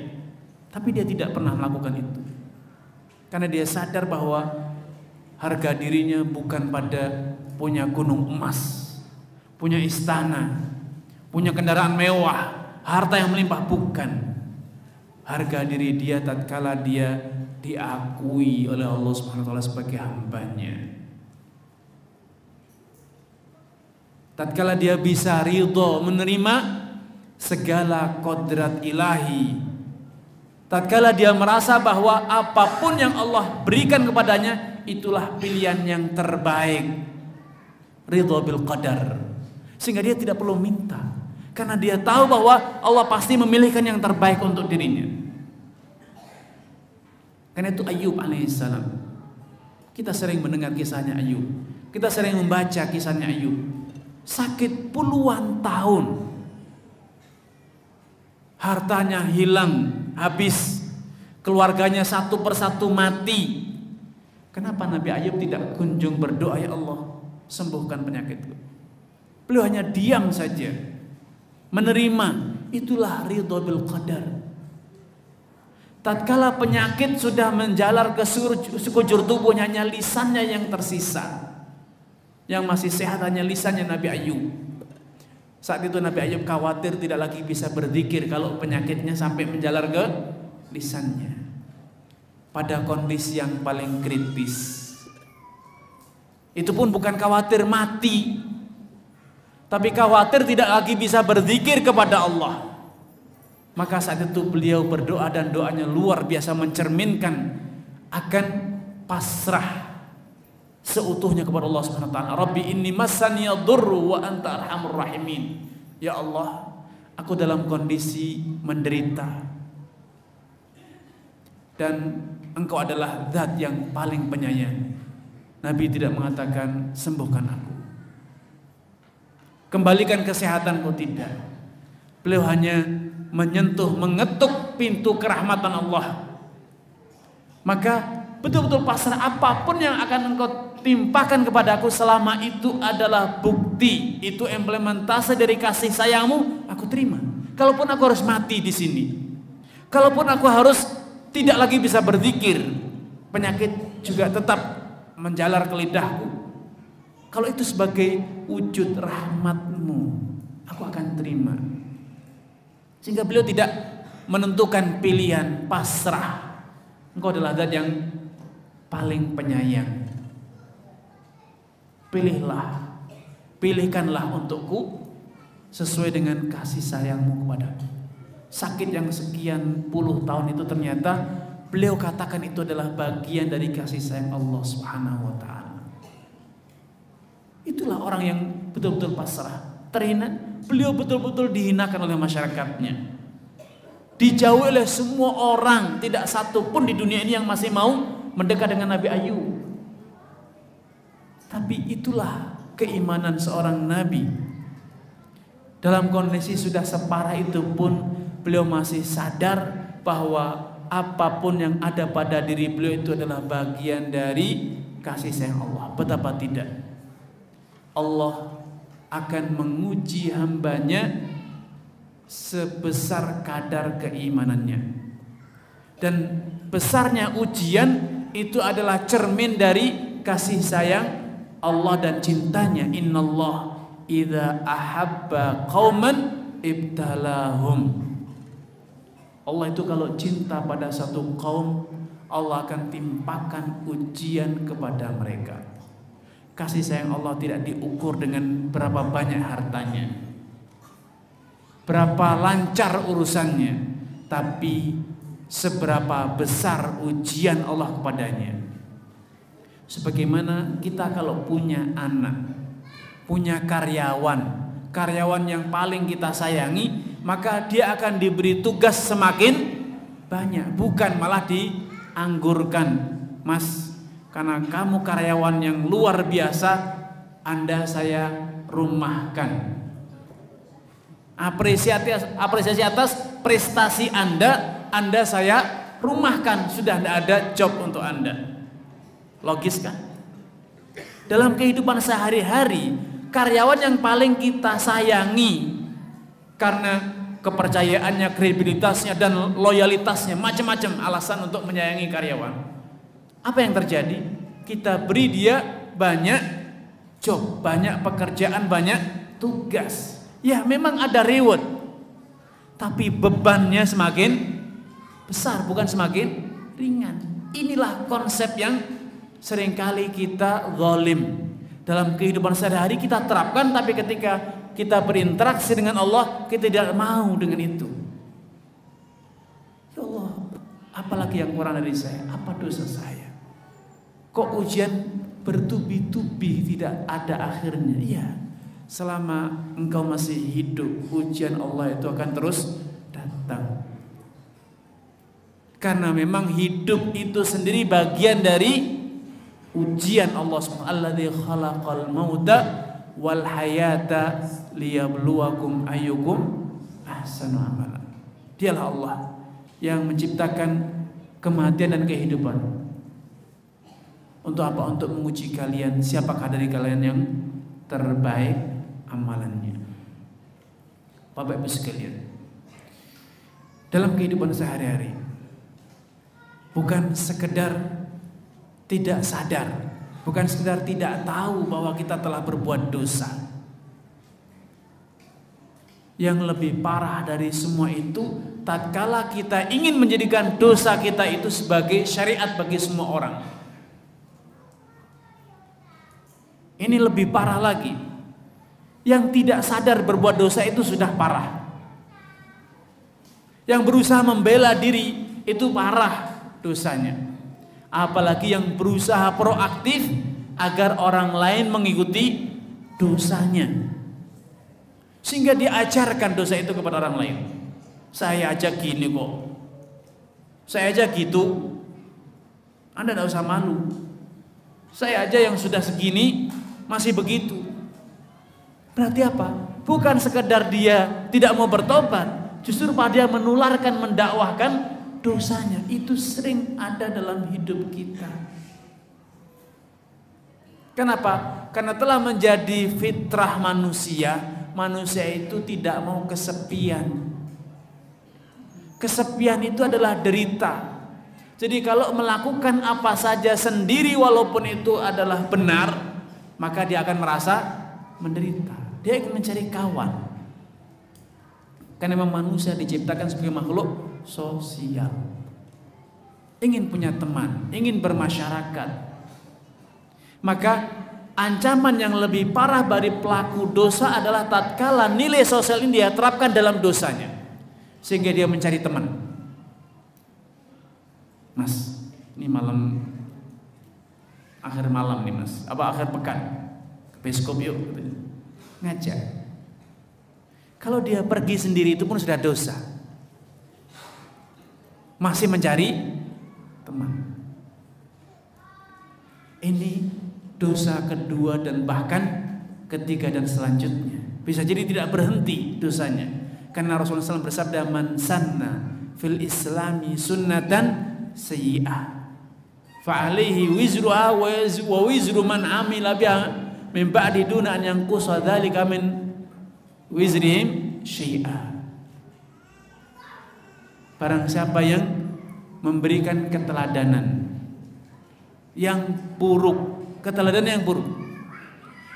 Tapi dia tidak pernah melakukan itu. Karena dia sadar bahwa harga dirinya bukan pada punya gunung emas, punya istana, punya kendaraan mewah, harta yang melimpah, bukan. Harga diri dia tatkala dia diakui oleh Allah Subhanahu wa taala sebagai hambanya. Tatkala dia bisa ridho menerima segala kodrat ilahi. Tatkala dia merasa bahwa apapun yang Allah berikan kepadanya itulah pilihan yang terbaik. Ridho bil qadar. Sehingga dia tidak perlu minta, karena dia tahu bahwa Allah pasti memilihkan yang terbaik untuk dirinya. Karena itu Ayub alaihissalam, kita sering mendengar kisahnya Ayub, kita sering membaca kisahnya Ayub. Sakit puluhan tahun, hartanya hilang, habis, keluarganya satu persatu mati. Kenapa Nabi Ayub tidak kunjung berdoa, ya Allah sembuhkan penyakitku? Beliau hanya diam saja, menerima. Itulah ridho bil qadar. Tatkala penyakit sudah menjalar ke sekujur tubuhnya, hanya lisannya yang tersisa. Yang masih sehat hanya lisannya Nabi Ayub. Saat itu Nabi Ayub khawatir tidak lagi bisa berzikir kalau penyakitnya sampai menjalar ke lisannya. Pada kondisi yang paling kritis. Itu pun bukan khawatir mati, tapi khawatir tidak lagi bisa berzikir kepada Allah. Maka saat itu beliau berdoa, dan doanya luar biasa mencerminkan akan pasrah seutuhnya kepada Allah Subhanahu wa taala. Rabbi inni massani yadurru wa anta arhamur rahimin. Ya Allah, aku dalam kondisi menderita dan Engkau adalah zat yang paling penyayang. Nabi tidak mengatakan sembuhkan aku, kembalikan kesehatanku, tidak. Beliau hanya menyentuh, mengetuk pintu kerahmatan Allah. Maka betul-betul pasrah, apapun yang akan engkau timpakan kepadaku, selama itu adalah bukti, itu implementasi dari kasih sayangmu, aku terima. Kalaupun aku harus mati di sini, kalaupun aku harus tidak lagi bisa berzikir, penyakit juga tetap menjalar ke lidahku, kalau itu sebagai wujud rahmatmu, aku akan terima. Sehingga beliau tidak menentukan pilihan, pasrah. Engkau adalah zat yang paling penyayang. Pilihkanlah untukku sesuai dengan kasih sayangmu kepadaku. Sakit yang sekian puluh tahun itu ternyata beliau katakan itu adalah bagian dari kasih sayang Allah Subhanahu wa ta'ala. Itulah orang yang betul-betul pasrah, terhina. Beliau betul-betul dihinakan oleh masyarakatnya, dijauhi oleh semua orang. Tidak satu pun di dunia ini yang masih mau mendekat dengan Nabi Ayub. Tapi itulah keimanan seorang nabi. Dalam kondisi sudah separah itu pun beliau masih sadar bahwa apapun yang ada pada diri beliau itu adalah bagian dari kasih sayang Allah. Betapa tidak, Allah akan menguji hambanya sebesar kadar keimanannya. Dan besarnya ujian itu adalah cermin dari kasih sayang Allah dan cintanya. Innallah idza ahabba qauman ibtalahum. Allah itu kalau cinta pada satu kaum, Allah akan timpakan ujian kepada mereka. Kasih sayang Allah tidak diukur dengan berapa banyak hartanya, berapa lancar urusannya, tapi seberapa besar ujian Allah kepadanya. Sebagaimana kita kalau punya anak, punya karyawan yang paling kita sayangi, maka dia akan diberi tugas semakin banyak, bukan malah dianggurkan. Mas, karena kamu karyawan yang luar biasa, Anda saya rumahkan. Apresiasi atas prestasi Anda saya rumahkan. Sudah tidak ada job untuk Anda. Logis kan? Dalam kehidupan sehari-hari, karyawan yang paling kita sayangi karena kepercayaannya, kredibilitasnya, dan loyalitasnya, macam-macam alasan untuk menyayangi karyawan. Apa yang terjadi? Kita beri dia banyak job, banyak pekerjaan, banyak tugas. Ya memang ada reward, tapi bebannya semakin besar, bukan semakin ringan. Inilah konsep yang seringkali kita zalim. Dalam kehidupan sehari-hari kita terapkan, tapi ketika kita berinteraksi dengan Allah, kita tidak mau dengan itu. Ya Allah, apalagi yang kurang dari saya? Apa dosa saya? Kok ujian bertubi-tubi tidak ada akhirnya? Ya, selama engkau masih hidup, ujian Allah itu akan terus datang. Karena memang hidup itu sendiri bagian dari ujian Allah SWT. Alladzi khalaqal mauta wal hayata liyabluwakum ayyukum ahsanu amala. Dialah Allah yang menciptakan kematian dan kehidupan. Untuk apa? Untuk menguji kalian, siapakah dari kalian yang terbaik amalannya. Bapak Ibu sekalian, dalam kehidupan sehari-hari, bukan sekedar tidak sadar, bukan sekedar tidak tahu bahwa kita telah berbuat dosa. Yang lebih parah dari semua itu, tatkala kita ingin menjadikan dosa kita itu sebagai syariat bagi semua orang. Ini lebih parah lagi. Yang tidak sadar berbuat dosa itu sudah parah. Yang berusaha membela diri itu parah dosanya. Apalagi yang berusaha proaktif agar orang lain mengikuti dosanya, sehingga diajarkan dosa itu kepada orang lain. Saya aja gini kok, saya aja gitu, Anda tidak usah malu. Saya aja yang sudah segini masih begitu. Berarti apa? Bukan sekedar dia tidak mau bertobat, justru pada dia menularkan, mendakwahkan dosanya. Itu sering ada dalam hidup kita. Kenapa? Karena telah menjadi fitrah manusia. Manusia itu tidak mau kesepian. Kesepian itu adalah derita. Jadi kalau melakukan apa saja sendiri walaupun itu adalah benar, maka dia akan merasa menderita. Dia ingin mencari kawan. Karena memang manusia diciptakan sebagai makhluk sosial. Ingin punya teman, ingin bermasyarakat. Maka ancaman yang lebih parah bagi pelaku dosa adalah tatkala nilai sosial ini dia terapkan dalam dosanya, sehingga dia mencari teman. Mas, ini akhir malam nih mas, apa akhir pekan, ke bioskop yuk, ngajak. Kalau dia pergi sendiri itu pun sudah dosa, masih mencari teman. Ini dosa kedua dan bahkan ketiga dan selanjutnya. Bisa jadi tidak berhenti dosanya. Karena Rasulullah SAW bersabda, man sanna fil islami sunnatan sayyi'ah fa'alaihi wizruha wa wizru man amila biha min ba'di duna an yanqusa dzalika min wizrihim syai'a. Barang siapa yang memberikan keteladanan yang buruk, keteladanan yang buruk,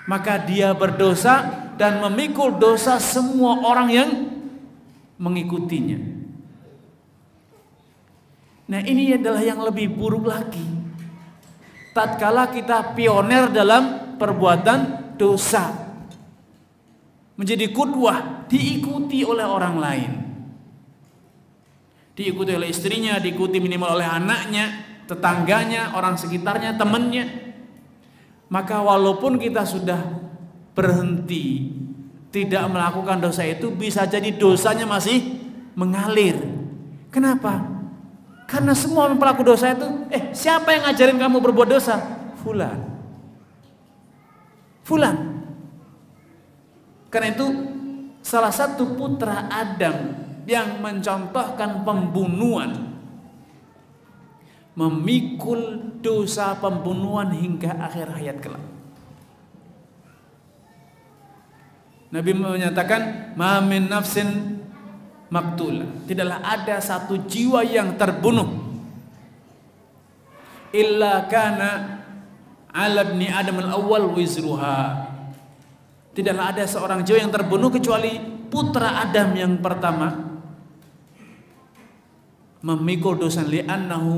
maka dia berdosa dan memikul dosa semua orang yang mengikutinya. Nah, ini adalah yang lebih buruk lagi. Tatkala kita pioner dalam perbuatan dosa, menjadi qudwah, diikuti oleh orang lain, diikuti oleh istrinya, diikuti minimal oleh anaknya, tetangganya, orang sekitarnya, temannya. Maka walaupun kita sudah berhenti tidak melakukan dosa itu, bisa jadi dosanya masih mengalir. Kenapa? Karena semua pelaku dosa itu, siapa yang ngajarin kamu berbuat dosa? Fulan. Karena itu salah satu putra Adam yang mencontohkan pembunuhan, memikul dosa pembunuhan hingga akhir hayat kelak. Nabi menyatakan, ma min nafsin maktulah, tidaklah ada satu jiwa yang terbunuh illa kana ala ibni adam al-awwal wizruha. Tidaklah ada seorang jiwa yang terbunuh kecuali putra Adam yang pertama memikul dosa, li'annahu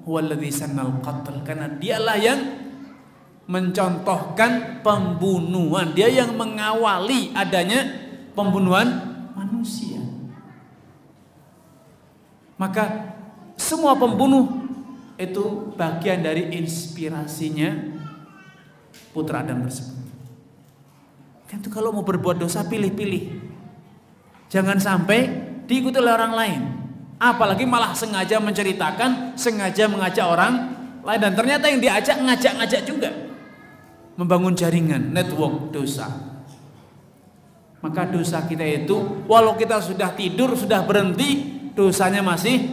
huwallazi sannal qatl, karena dialah yang mencontohkan pembunuhan, dia yang mengawali adanya pembunuhan manusia. Maka semua pembunuh itu bagian dari inspirasinya putra Adam tersebut. Kan itu kalau mau berbuat dosa pilih-pilih, jangan sampai diikuti oleh orang lain. Apalagi malah sengaja menceritakan, sengaja mengajak orang lain, dan ternyata yang diajak ngajak-ngajak juga, membangun jaringan, network dosa. Maka dosa kita itu, walau kita sudah tidur, sudah berhenti, dosanya masih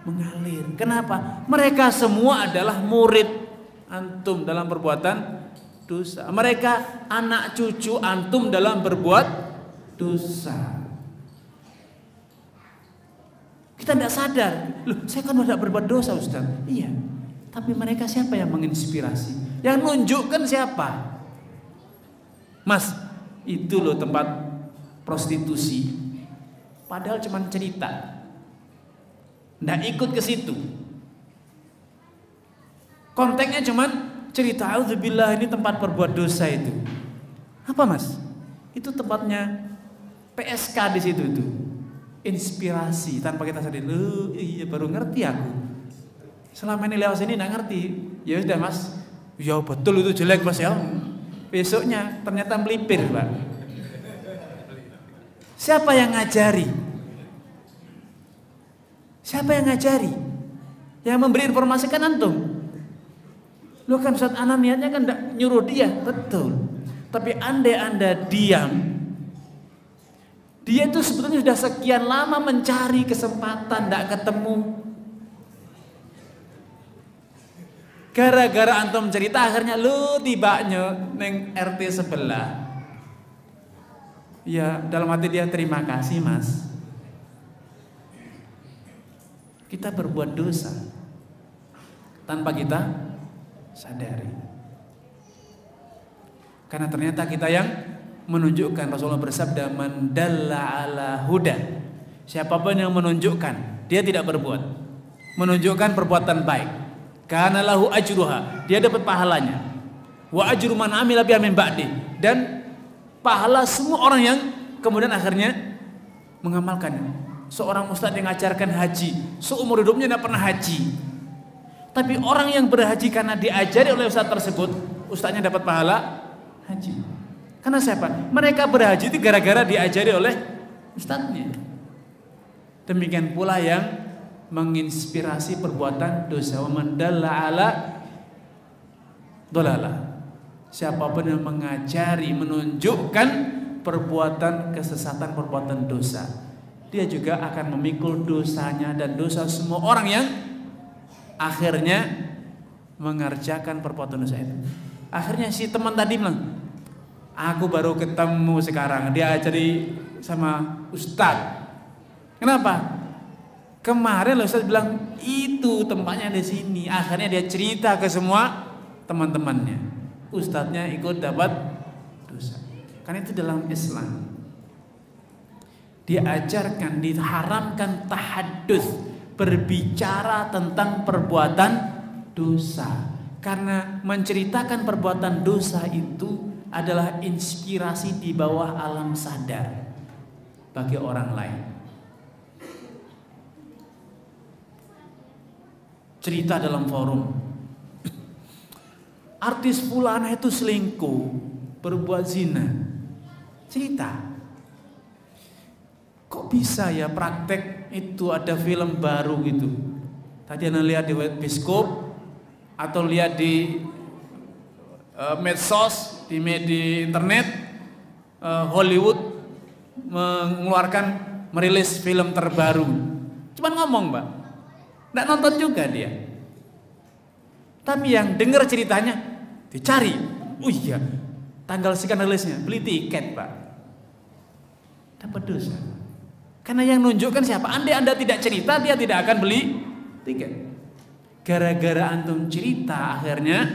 mengalir. Kenapa? Mereka semua adalah murid antum dalam perbuatan dosa. Mereka anak cucu antum dalam berbuat dosa. Kita tidak sadar, loh saya kan tidak berbuat dosa Ustaz. Iya, tapi mereka siapa yang menginspirasi? Yang nunjukkan siapa? Mas, itu loh tempat prostitusi. Padahal cuma cerita, tidak ikut ke situ. Konteksnya cuma cerita, auzubillah ini tempat berbuat dosa itu. Apa mas? Itu tempatnya PSK di situ itu. Inspirasi tanpa kita sadar. Iya baru ngerti aku. Selama ini lewat sini nggak ngerti. Ya sudah mas. Ya betul itu jelek mas ya. Besoknya ternyata melipir pak. Siapa yang ngajari? Siapa yang ngajari? Yang memberi informasi kan antum. Lo kan Ustaz Ana niatnya kan tidak nyuruh dia, betul. Tapi andai Anda diam, Dia itu sebetulnya sudah sekian lama mencari kesempatan, tidak ketemu. Gara-gara antum cerita akhirnya lu tibanya neng RT sebelah. Ya dalam hati dia terima kasih mas. Kita berbuat dosa tanpa kita sadari. Karena ternyata kita yang menunjukkan. Rasulullah bersabda, man dalla ala huda, siapapun yang menunjukkan, dia tidak berbuat, menunjukkan perbuatan baik, kana lahu ajruha, dia dapat pahalanya, wa ajru man amila biha min ba'di, dan pahala semua orang yang kemudian akhirnya mengamalkannya. Seorang ustadz yang mengajarkan haji, seumur hidupnya tidak pernah haji, tapi orang yang berhaji karena diajari oleh ustadz tersebut, ustadznya dapat pahala haji. Karena siapa? Mereka berhaji itu gara-gara diajari oleh ustadznya. Demikian pula yang menginspirasi perbuatan dosa. Wa man dalla ala dhalala, siapapun yang mengajari, menunjukkan perbuatan kesesatan, perbuatan dosa, dia juga akan memikul dosanya dan dosa semua orang yang akhirnya mengerjakan perbuatan dosa itu. Akhirnya si teman tadi bilang, aku baru ketemu sekarang, dia ajari sama ustadz. Kenapa? Kemarin ustadz bilang itu tempatnya di sini. Akhirnya dia cerita ke semua teman-temannya. Ustadznya ikut dapat dosa. Karena itu dalam Islam diajarkan, diharamkan tahadduts, berbicara tentang perbuatan dosa. Karena menceritakan perbuatan dosa itu adalah inspirasi di bawah alam sadar bagi orang lain. Cerita dalam forum, artis fulana itu selingkuh, berbuat zina. Cerita, kok bisa ya praktek itu, ada film baru gitu. Tadi anda lihat di bioskop atau lihat di medsos, di internet, Hollywood merilis film terbaru. Cuman ngomong, Mbak, nggak nonton juga dia. Tapi yang dengar ceritanya dicari. Oh iya, tanggal sekian rilisnya, beli tiket, Pak. Dapat dosa. Karena yang nunjukkan siapa? Andai Anda tidak cerita, dia tidak akan beli tiket. Gara-gara antum cerita, akhirnya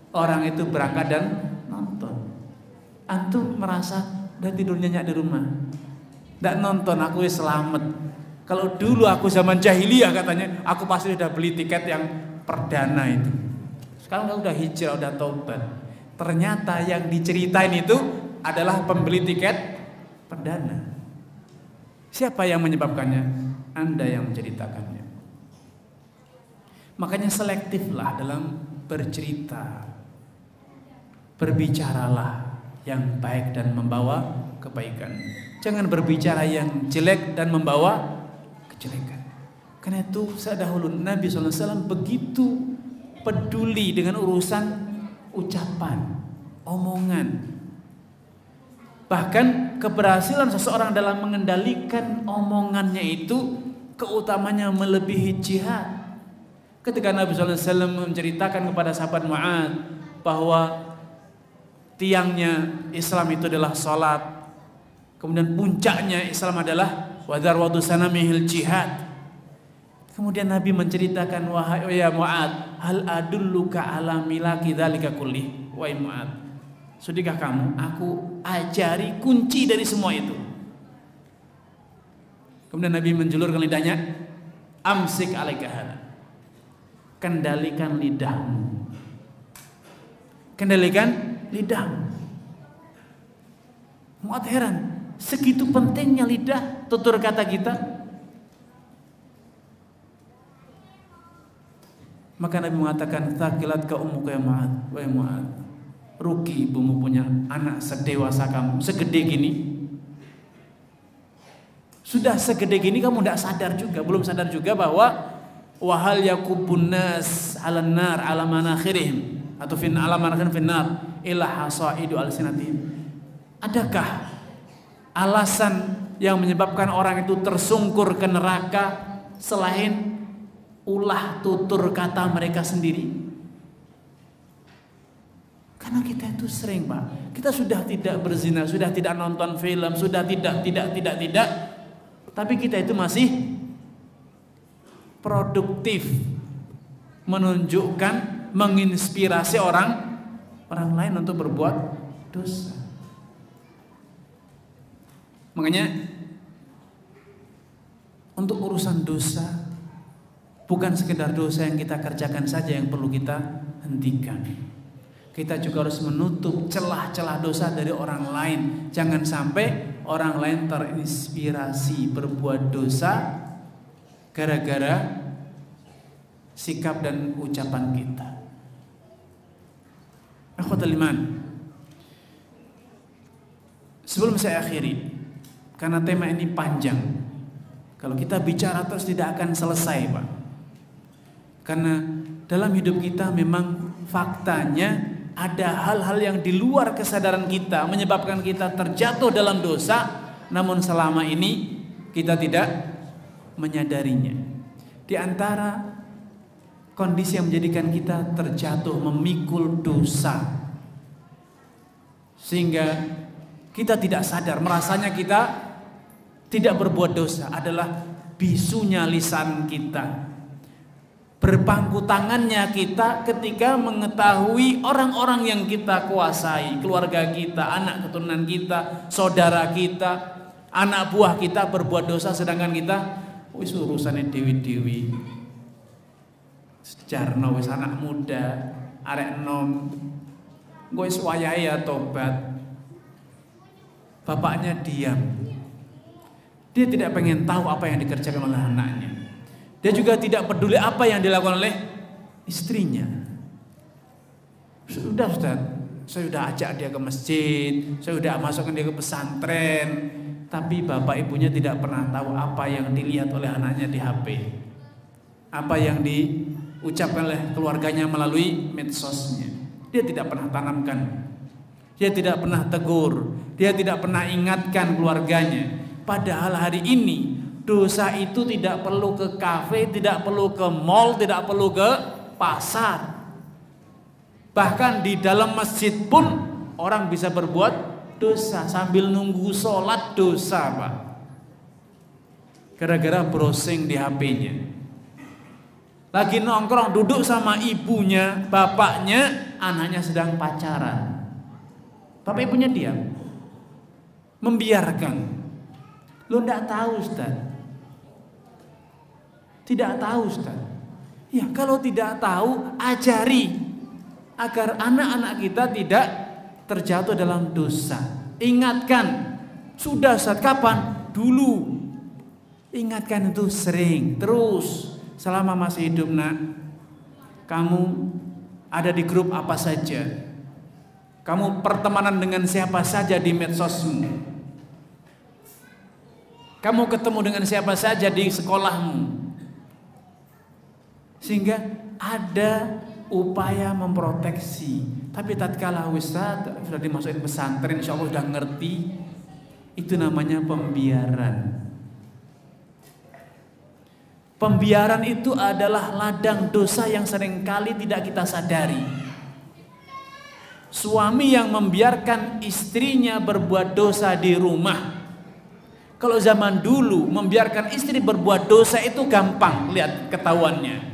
orang itu berangkat dan nonton. Antum merasa udah tidur nyenyak di rumah, nggak nonton, aku selamat. Kalau dulu aku zaman jahiliyah katanya, aku pasti udah beli tiket yang perdana itu. Sekarang udah hijrah, udah taubat. Ternyata yang diceritain itu adalah pembeli tiket perdana. Siapa yang menyebabkannya? Anda yang menceritakannya. Makanya selektiflah dalam bercerita. Berbicaralah yang baik dan membawa kebaikan. Jangan berbicara yang jelek dan membawa kejelekan. Karena itu dahulu Nabi SAW begitu peduli dengan urusan ucapan, omongan. Bahkan keberhasilan seseorang dalam mengendalikan omongannya itu keutamanya melebihi jihad. Ketika Nabi SAW menceritakan kepada sahabat Mu'ad bahwa tiangnya Islam itu adalah salat, kemudian puncaknya Islam adalah wadharwatu sanamihil jihad. Kemudian Nabi menceritakan, wahai ya Mu'ad, hal adulluka ala milaki dzalika kulli. Wahai Mu'ad, sudahkah kamu aku ajari kunci dari semua itu? Kemudian Nabi menjulurkan lidahnya, amsik alaika hada, kendalikan lidahmu. Kendalikan lidahmu. Mu'ad heran, segitu pentingnya lidah, tutur kata kita. Maka Nabi mengatakan, thaqilatka ummuka ya Mu'ad. Wahai Mu'ad, rugi ibumu punya anak sedewasa kamu, segede gini. Sudah segede gini kamu tidak sadar juga, belum sadar juga bahwa wahal yakubun nas 'alan nar 'ala manakhirihim atau fin 'ala manakhirihim finnar illa hasaidu alsinatihim. Adakah alasan yang menyebabkan orang itu tersungkur ke neraka selain ulah tutur kata mereka sendiri? Karena kita itu sering, Pak, kita sudah tidak berzina, sudah tidak nonton film, sudah tidak, tapi kita itu masih produktif, menunjukkan, menginspirasi orang lain untuk berbuat dosa. Makanya untuk urusan dosa, bukan sekedar dosa yang kita kerjakan saja yang perlu kita hentikan. Kita juga harus menutup celah-celah dosa dari orang lain. Jangan sampai orang lain terinspirasi berbuat dosa gara-gara sikap dan ucapan kita. Akhwatul iman, sebelum saya akhiri, karena tema ini panjang, kalau kita bicara terus tidak akan selesai, Pak. Karena dalam hidup kita memang faktanya ada hal-hal yang di luar kesadaran kita menyebabkan kita terjatuh dalam dosa, namun selama ini kita tidak menyadarinya. Di antara kondisi yang menjadikan kita terjatuh memikul dosa, sehingga kita tidak sadar, merasanya kita tidak berbuat dosa, adalah bisunya lisan kita, berpangku tangannya kita ketika mengetahui orang-orang yang kita kuasai, keluarga kita, anak keturunan kita, saudara kita, anak buah kita berbuat dosa, sedangkan kita wis urusane dewi-dewi. Sejarno wis anak muda, arek nom, gue wis wayahe ya tobat. Bapaknya diam. Dia tidak pengen tahu apa yang dikerjakan oleh anaknya. Dia juga tidak peduli apa yang dilakukan oleh istrinya. Sudah Ustaz, saya sudah ajak dia ke masjid, saya sudah masukkan dia ke pesantren, tapi bapak ibunya tidak pernah tahu apa yang dilihat oleh anaknya di HP, apa yang diucapkan oleh keluarganya melalui medsosnya. Dia tidak pernah tanamkan, dia tidak pernah tegur, dia tidak pernah ingatkan keluarganya. Padahal hari ini dosa itu tidak perlu ke kafe, tidak perlu ke mall, tidak perlu ke pasar. Bahkan di dalam masjid pun orang bisa berbuat dosa sambil nunggu sholat, dosa, Pak. Gara-gara browsing di HP-nya. Lagi nongkrong duduk sama ibunya, bapaknya, anaknya sedang pacaran. Bapak ibunya diam, membiarkan. Lo enggak tahu, Ustaz. Tidak tahu, Ustaz. Ya, kalau tidak tahu, ajari agar anak-anak kita tidak terjatuh dalam dosa. Ingatkan. Sudah, Ustaz, kapan? Dulu. Ingatkan itu sering, terus selama masih hidup, Nak. Kamu ada di grup apa saja? Kamu pertemanan dengan siapa saja di medsosmu? Kamu ketemu dengan siapa saja di sekolahmu? Sehingga ada upaya memproteksi. Tapi tatkala Ustaz sudah dimasukin pesantren, insya Allah sudah ngerti, itu namanya pembiaran. Pembiaran itu adalah ladang dosa yang seringkali tidak kita sadari. Suami yang membiarkan istrinya berbuat dosa di rumah. Kalau zaman dulu membiarkan istri berbuat dosa itu gampang, lihat ketahuannya.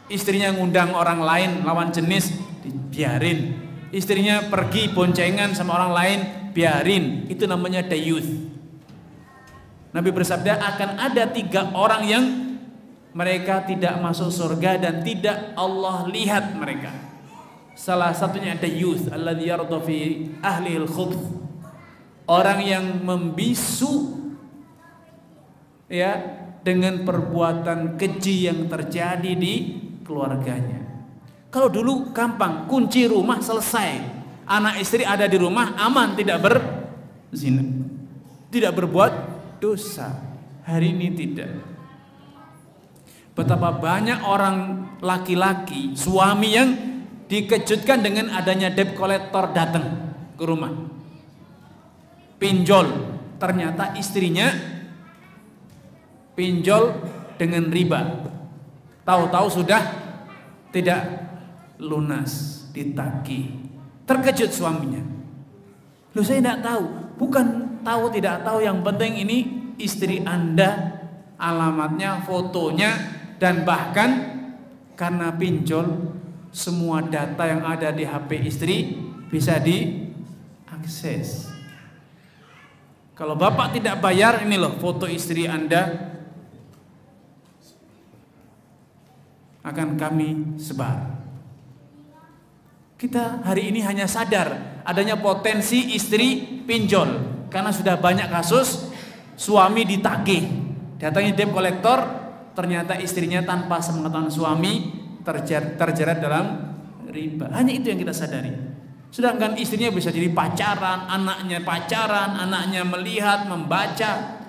Istrinya ngundang orang lain lawan jenis, dibiarin. Istrinya pergi boncengan sama orang lain, biarin. Itu namanya dayuth. Nabi bersabda, akan ada 3 orang yang mereka tidak masuk surga dan tidak Allah lihat mereka. Salah satunya dayuth, alladzi yarda fi ahlil khubth. Orang yang membisu ya dengan perbuatan keji yang terjadi di keluarganya. Kalau dulu gampang, kunci rumah selesai, anak istri ada di rumah aman, tidak berzina, tidak berbuat dosa. Hari ini tidak. Betapa banyak orang laki-laki, suami yang dikejutkan dengan adanya debt collector datang ke rumah, pinjol, Ternyata istrinya pinjol dengan riba. Tahu-tahu sudah tidak lunas, ditagih. Terkejut suaminya. Loh, saya tidak tahu. Bukan tahu tidak tahu, yang penting ini istri Anda, alamatnya, fotonya, dan bahkan karena pinjol semua data yang ada di HP istri bisa diakses. Kalau bapak tidak bayar, ini loh foto istri Anda akan kami sebar. Kita hari ini hanya sadar adanya potensi istri pinjol karena sudah banyak kasus suami ditagih, datangi debt collector, ternyata istrinya tanpa sepengetahuan suami terjerat dalam riba. Hanya itu yang kita sadari. Sedangkan istrinya bisa jadi pacaran, anaknya melihat, membaca.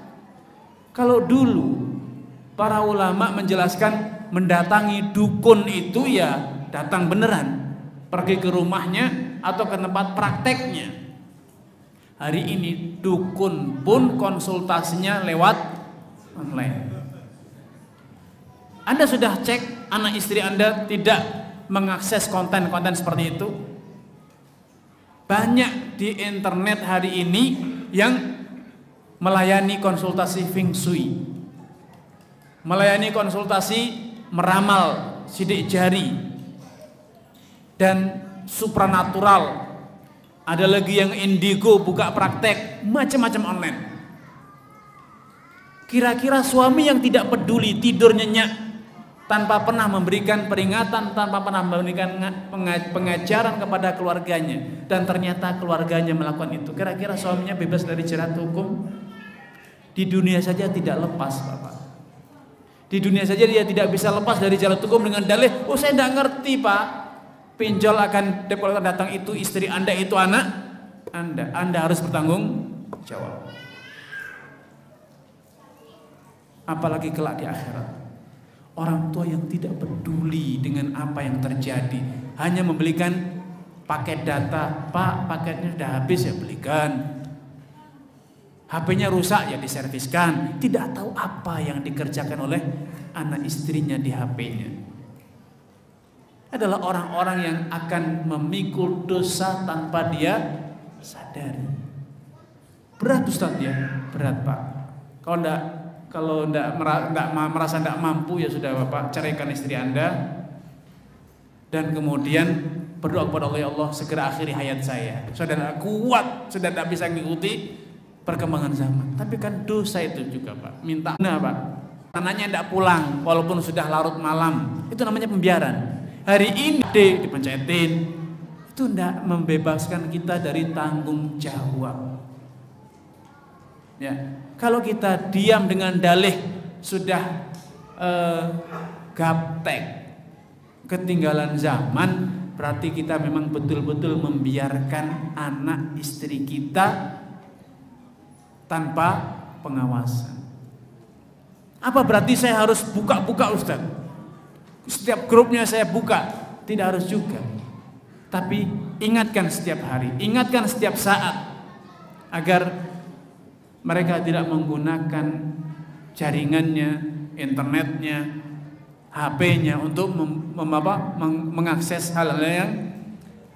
Kalau dulu para ulama menjelaskan mendatangi dukun itu ya datang beneran, pergi ke rumahnya atau ke tempat prakteknya. Hari ini dukun pun konsultasinya lewat online. Anda sudah cek anak istri Anda tidak mengakses konten-konten seperti itu? Banyak di internet hari ini yang melayani konsultasi feng shui, melayani konsultasi meramal sidik jari dan supranatural. Ada lagi yang indigo, buka praktek, macam-macam online. Kira-kira suami yang tidak peduli, tidur nyenyak, tanpa pernah memberikan peringatan, tanpa pernah memberikan pengajaran kepada keluarganya, dan ternyata keluarganya melakukan itu, kira-kira suaminya bebas dari jerat hukum? Di dunia saja tidak lepas, Bapak. Di dunia saja dia tidak bisa lepas dari jerat hukum dengan dalih, oh saya tidak ngerti Pak, pinjol akan debt collector datang, itu istri Anda, itu anak Anda harus bertanggung jawab. Apalagi kelak di akhirat. Orang tua yang tidak peduli dengan apa yang terjadi, hanya membelikan paket data. Pak, paketnya sudah habis, ya belikan. HP-nya rusak, ya diserviskan. Tidak tahu apa yang dikerjakan oleh anak istrinya di HP-nya. Adalah orang-orang yang akan memikul dosa tanpa dia sadari. Berat Ustaz ya? Berat Pak. Kalau merasa tidak mampu, ya sudah Bapak ceraikan istri Anda dan kemudian berdoa kepada Allah, ya Allah segera akhiri hayat saya. Sudah tidak kuat, sudah tidak bisa mengikuti perkembangan zaman. Tapi kan dosa itu juga Pak. Minta Pak, anaknya tidak pulang walaupun sudah larut malam, itu namanya pembiaran. Hari ini dipencetin, itu tidak membebaskan kita dari tanggung jawab. Ya, kalau kita diam dengan dalih sudah gaptek, ketinggalan zaman, berarti kita memang betul-betul membiarkan anak istri kita tanpa pengawasan. Apa berarti saya harus buka-buka Ustaz? Setiap grupnya saya buka? Tidak harus juga. Tapi ingatkan setiap hari, ingatkan setiap saat, agar mereka tidak menggunakan jaringannya, internetnya, HP-nya untuk mengakses hal-hal yang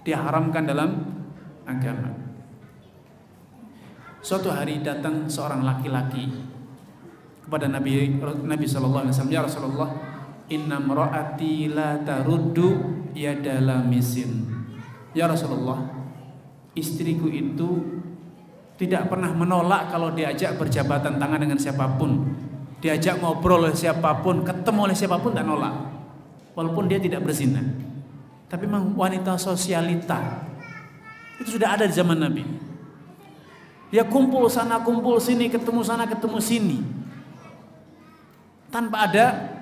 diharamkan dalam agama. Suatu hari datang seorang laki-laki kepada Nabi sallallahu alaihi wasallam, ya Rasulullah, inna mraati la taruddu yadala misin. Ya Rasulullah, istriku itu tidak pernah menolak kalau diajak berjabatan tangan dengan siapapun, diajak ngobrol oleh siapapun, ketemu oleh siapapun, tak nolak, walaupun dia tidak berzina. Tapi memang wanita sosialita itu sudah ada di zaman Nabi. Dia kumpul sana, kumpul sini, ketemu sana, ketemu sini, tanpa ada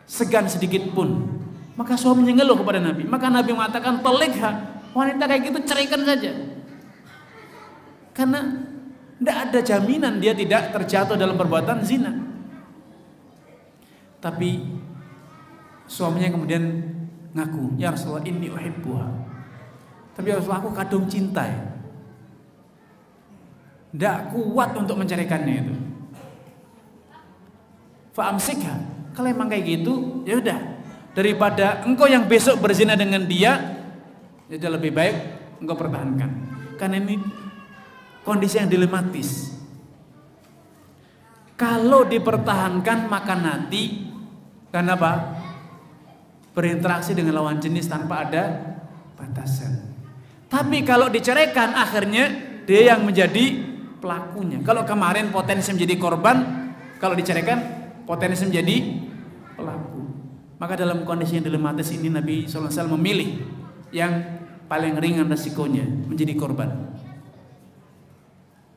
segan sedikit pun. Maka suaminya ngeluh kepada Nabi. Maka Nabi mengatakan, talikha, wanita kayak gitu ceraikan saja. Karena tidak ada jaminan dia tidak terjatuh dalam perbuatan zina. Tapi suaminya kemudian ngaku, ya Rasulullah, inni uhibbuha. Tapi ya Rasulullah, aku kadung cinta ya. tidak kuat untuk menceraikannya itu. Fa'amsikha. Kalau emang kayak gitu, ya udah. Daripada engkau yang besok berzina dengan dia, ya udah lebih baik engkau pertahankan. Karena ini kondisi yang dilematis. Kalau dipertahankan maka nanti karena apa? Berinteraksi dengan lawan jenis tanpa ada batasan. Tapi kalau diceraikan akhirnya dia yang menjadi pelakunya. Kalau kemarin potensi menjadi korban, kalau diceraikan potensi menjadi pelaku. Maka dalam kondisi yang dilematis ini Nabi SAW memilih yang paling ringan resikonya, menjadi korban.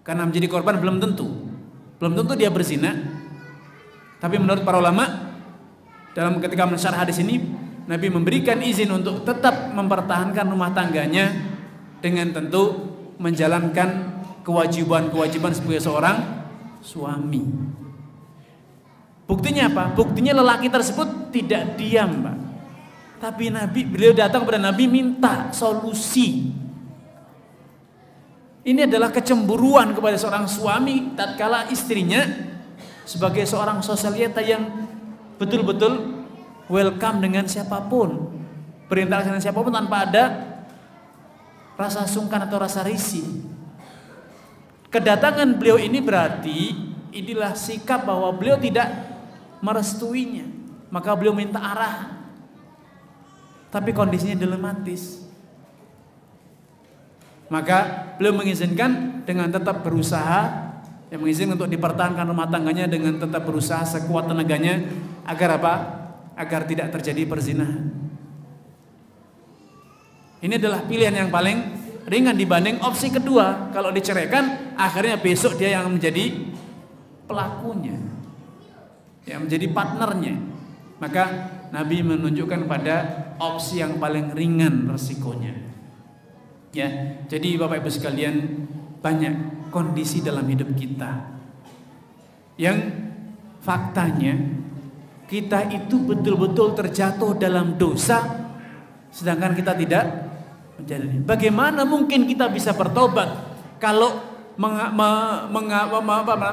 Karena menjadi korban belum tentu dia berzina. Tapi menurut para ulama dalam ketika mensyarah hadis ini, Nabi memberikan izin untuk tetap mempertahankan rumah tangganya dengan tentu menjalankan kewajiban-kewajiban sebagai seorang suami. Buktinya apa? Buktinya lelaki tersebut tidak diam, Pak. Tapi beliau datang kepada Nabi minta solusi. Ini adalah kecemburuan kepada seorang suami tatkala istrinya sebagai seorang sosialita yang betul-betul welcome dengan siapapun, berinteraksi dengan siapapun tanpa ada rasa sungkan atau rasa risih. Kedatangan beliau ini berarti inilah sikap bahwa beliau tidak merestuinya, maka beliau minta arahan. Tapi kondisinya dilematis. Maka beliau mengizinkan dengan tetap berusaha, yang mengizinkan untuk dipertahankan rumah tangganya dengan tetap berusaha sekuat tenaganya agar apa? Agar tidak terjadi perzinahan. Ini adalah pilihan yang paling ringan dibanding opsi kedua. Kalau diceraikan, akhirnya besok dia yang menjadi pelakunya, yang menjadi partnernya. Maka Nabi menunjukkan pada opsi yang paling ringan resikonya. Ya, jadi Bapak Ibu sekalian, banyak kondisi dalam hidup kita yang faktanya kita itu betul-betul terjatuh dalam dosa, sedangkan kita tidak menjalani. Bagaimana mungkin kita bisa bertobat kalau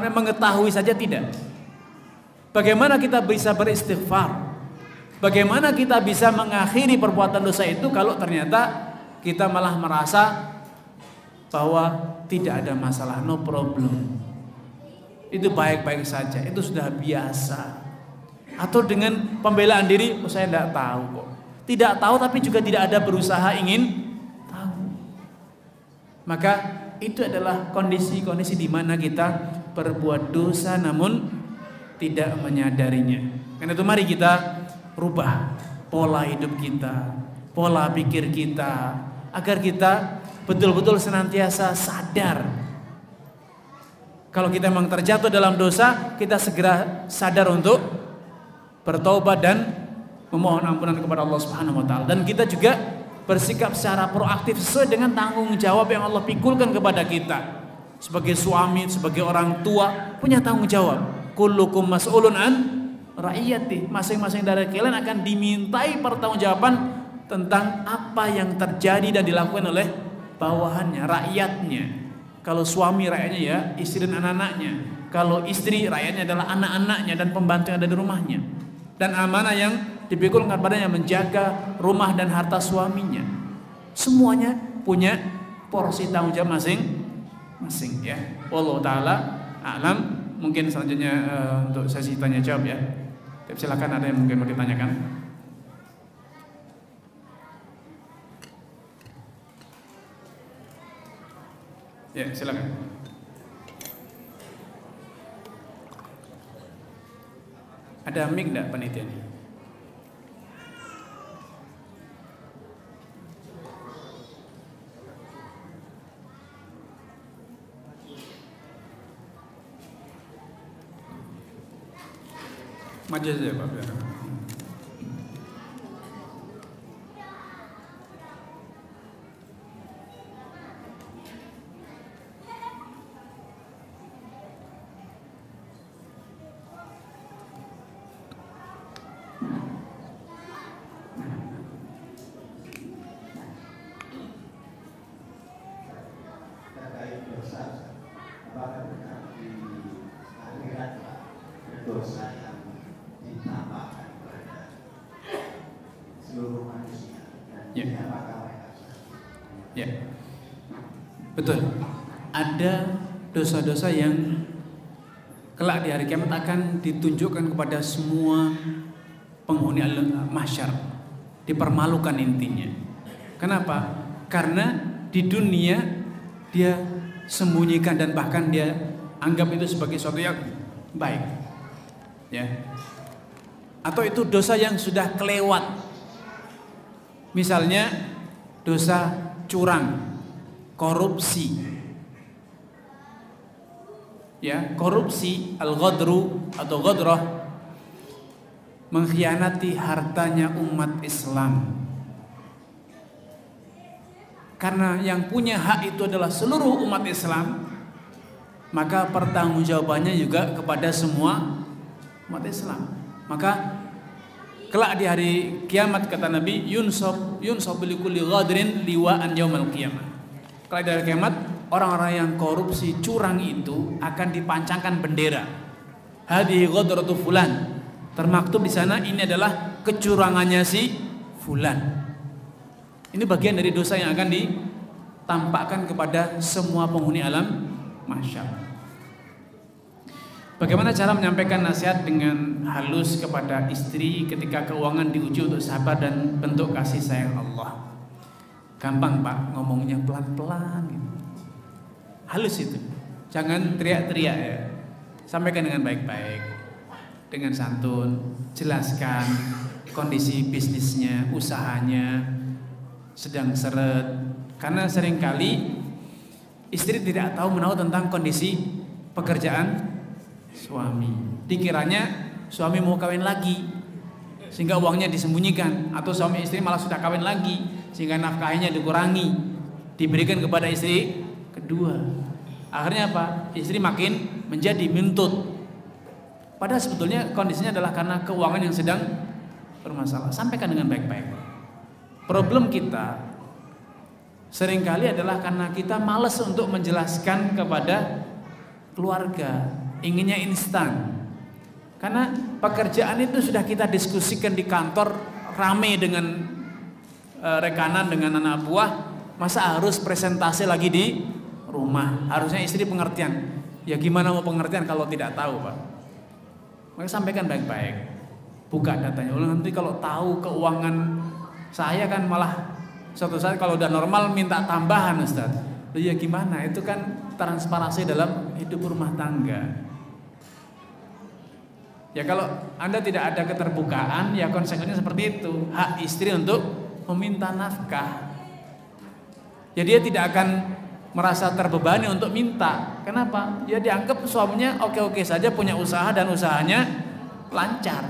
mengetahui saja tidak? Bagaimana kita bisa beristighfar? Bagaimana kita bisa mengakhiri perbuatan dosa itu kalau ternyata kita malah merasa bahwa tidak ada masalah, no problem, itu baik-baik saja, itu sudah biasa. Atau dengan pembelaan diri, oh saya tidak tahu kok. Tidak tahu tapi juga tidak ada berusaha ingin tahu. Maka itu adalah kondisi-kondisi di mana kita berbuat dosa namun tidak menyadarinya. Karena itu mari kita rubah pola hidup kita, pola pikir kita, agar kita betul-betul senantiasa sadar. Kalau kita memang terjatuh dalam dosa, kita segera sadar untuk bertaubat dan memohon ampunan kepada Allah Subhanahu wa taala. Dan kita juga bersikap secara proaktif sesuai dengan tanggung jawab yang Allah pikulkan kepada kita. Sebagai suami, sebagai orang tua, punya tanggung jawab. Kullukum mas'ulun an ra'iyati. Masing-masing dari kalian akan dimintai pertanggungjawaban tentang apa yang terjadi dan dilakukan oleh bawahannya, rakyatnya. Kalau suami rakyatnya ya istri dan anak-anaknya. Kalau istri rakyatnya adalah anak-anaknya dan pembantu yang ada di rumahnya. Dan amanah yang dipikulkan padanya menjaga rumah dan harta suaminya. Semuanya punya porsi tanggung jawab masing-masing ya. Wallahu taala a'lam. Mungkin selanjutnya untuk sesi tanya jawab ya. Silakan, ada yang mungkin mau ditanyakan. Ya, silakan. Ada mic enggak panitia ini? Maju saja Pak. Ya. Ya. Betul. Ada dosa-dosa yang kelak di hari kiamat akan ditunjukkan kepada semua penghuni mahsyar, dipermalukan intinya. Kenapa? Karena di dunia dia sembunyikan dan bahkan dia anggap itu sebagai sesuatu yang baik, ya. Atau itu dosa yang sudah kelewat. Misalnya dosa curang, korupsi, ya, korupsi, al-ghadru atau ghadrah, mengkhianati hartanya umat Islam. Karena yang punya hak itu adalah seluruh umat Islam, maka pertanggungjawabannya juga kepada semua umat Islam. Maka kelak di hari kiamat kata Nabi, yunsab likulli ghadrin liwa'an yaumal qiyamah. Kelak di hari kiamat, orang-orang yang korupsi, curang itu akan dipancangkan bendera. Hadhihi ghadratu fulan. Termaktub di sana ini adalah kecurangannya si fulan. Ini bagian dari dosa yang akan ditampakkan kepada semua penghuni alam mahsyar. Bagaimana cara menyampaikan nasihat dengan halus kepada istri ketika keuangan diuji untuk sabar dan bentuk kasih sayang Allah? Gampang Pak, ngomongnya pelan-pelan gitu. Halus itu, jangan teriak-teriak ya. Sampaikan dengan baik-baik, dengan santun, jelaskan kondisi bisnisnya, usahanya sedang seret. Karena seringkali istri tidak tahu menahu tentang kondisi pekerjaan suami. Dikiranya suami mau kawin lagi sehingga uangnya disembunyikan, atau suami istri malah sudah kawin lagi sehingga nafkahnya dikurangi, diberikan kepada istri kedua. Akhirnya apa? Istri makin menjadi mintut. Padahal sebetulnya kondisinya adalah karena keuangan yang sedang bermasalah. Sampaikan dengan baik-baik. Problem kita seringkali adalah karena kita malas untuk menjelaskan kepada keluarga, inginnya instan. Karena pekerjaan itu sudah kita diskusikan di kantor, rame dengan rekanan, dengan anak buah. Masa harus presentasi lagi di rumah? Harusnya istri pengertian. Ya gimana mau pengertian kalau tidak tahu Pak? Maka sampaikan baik-baik, buka datanya. Nanti kalau tahu keuangan saya kan malah suatu saat kalau udah normal minta tambahan Ustaz. Ya gimana? Itu kan transparansi dalam hidup rumah tangga. Ya kalau Anda tidak ada keterbukaan, ya konsekuensinya seperti itu. Hak istri untuk meminta nafkah. Ya dia tidak akan merasa terbebani untuk minta. Kenapa? Ya dianggap suaminya oke-oke saja, punya usaha dan usahanya lancar.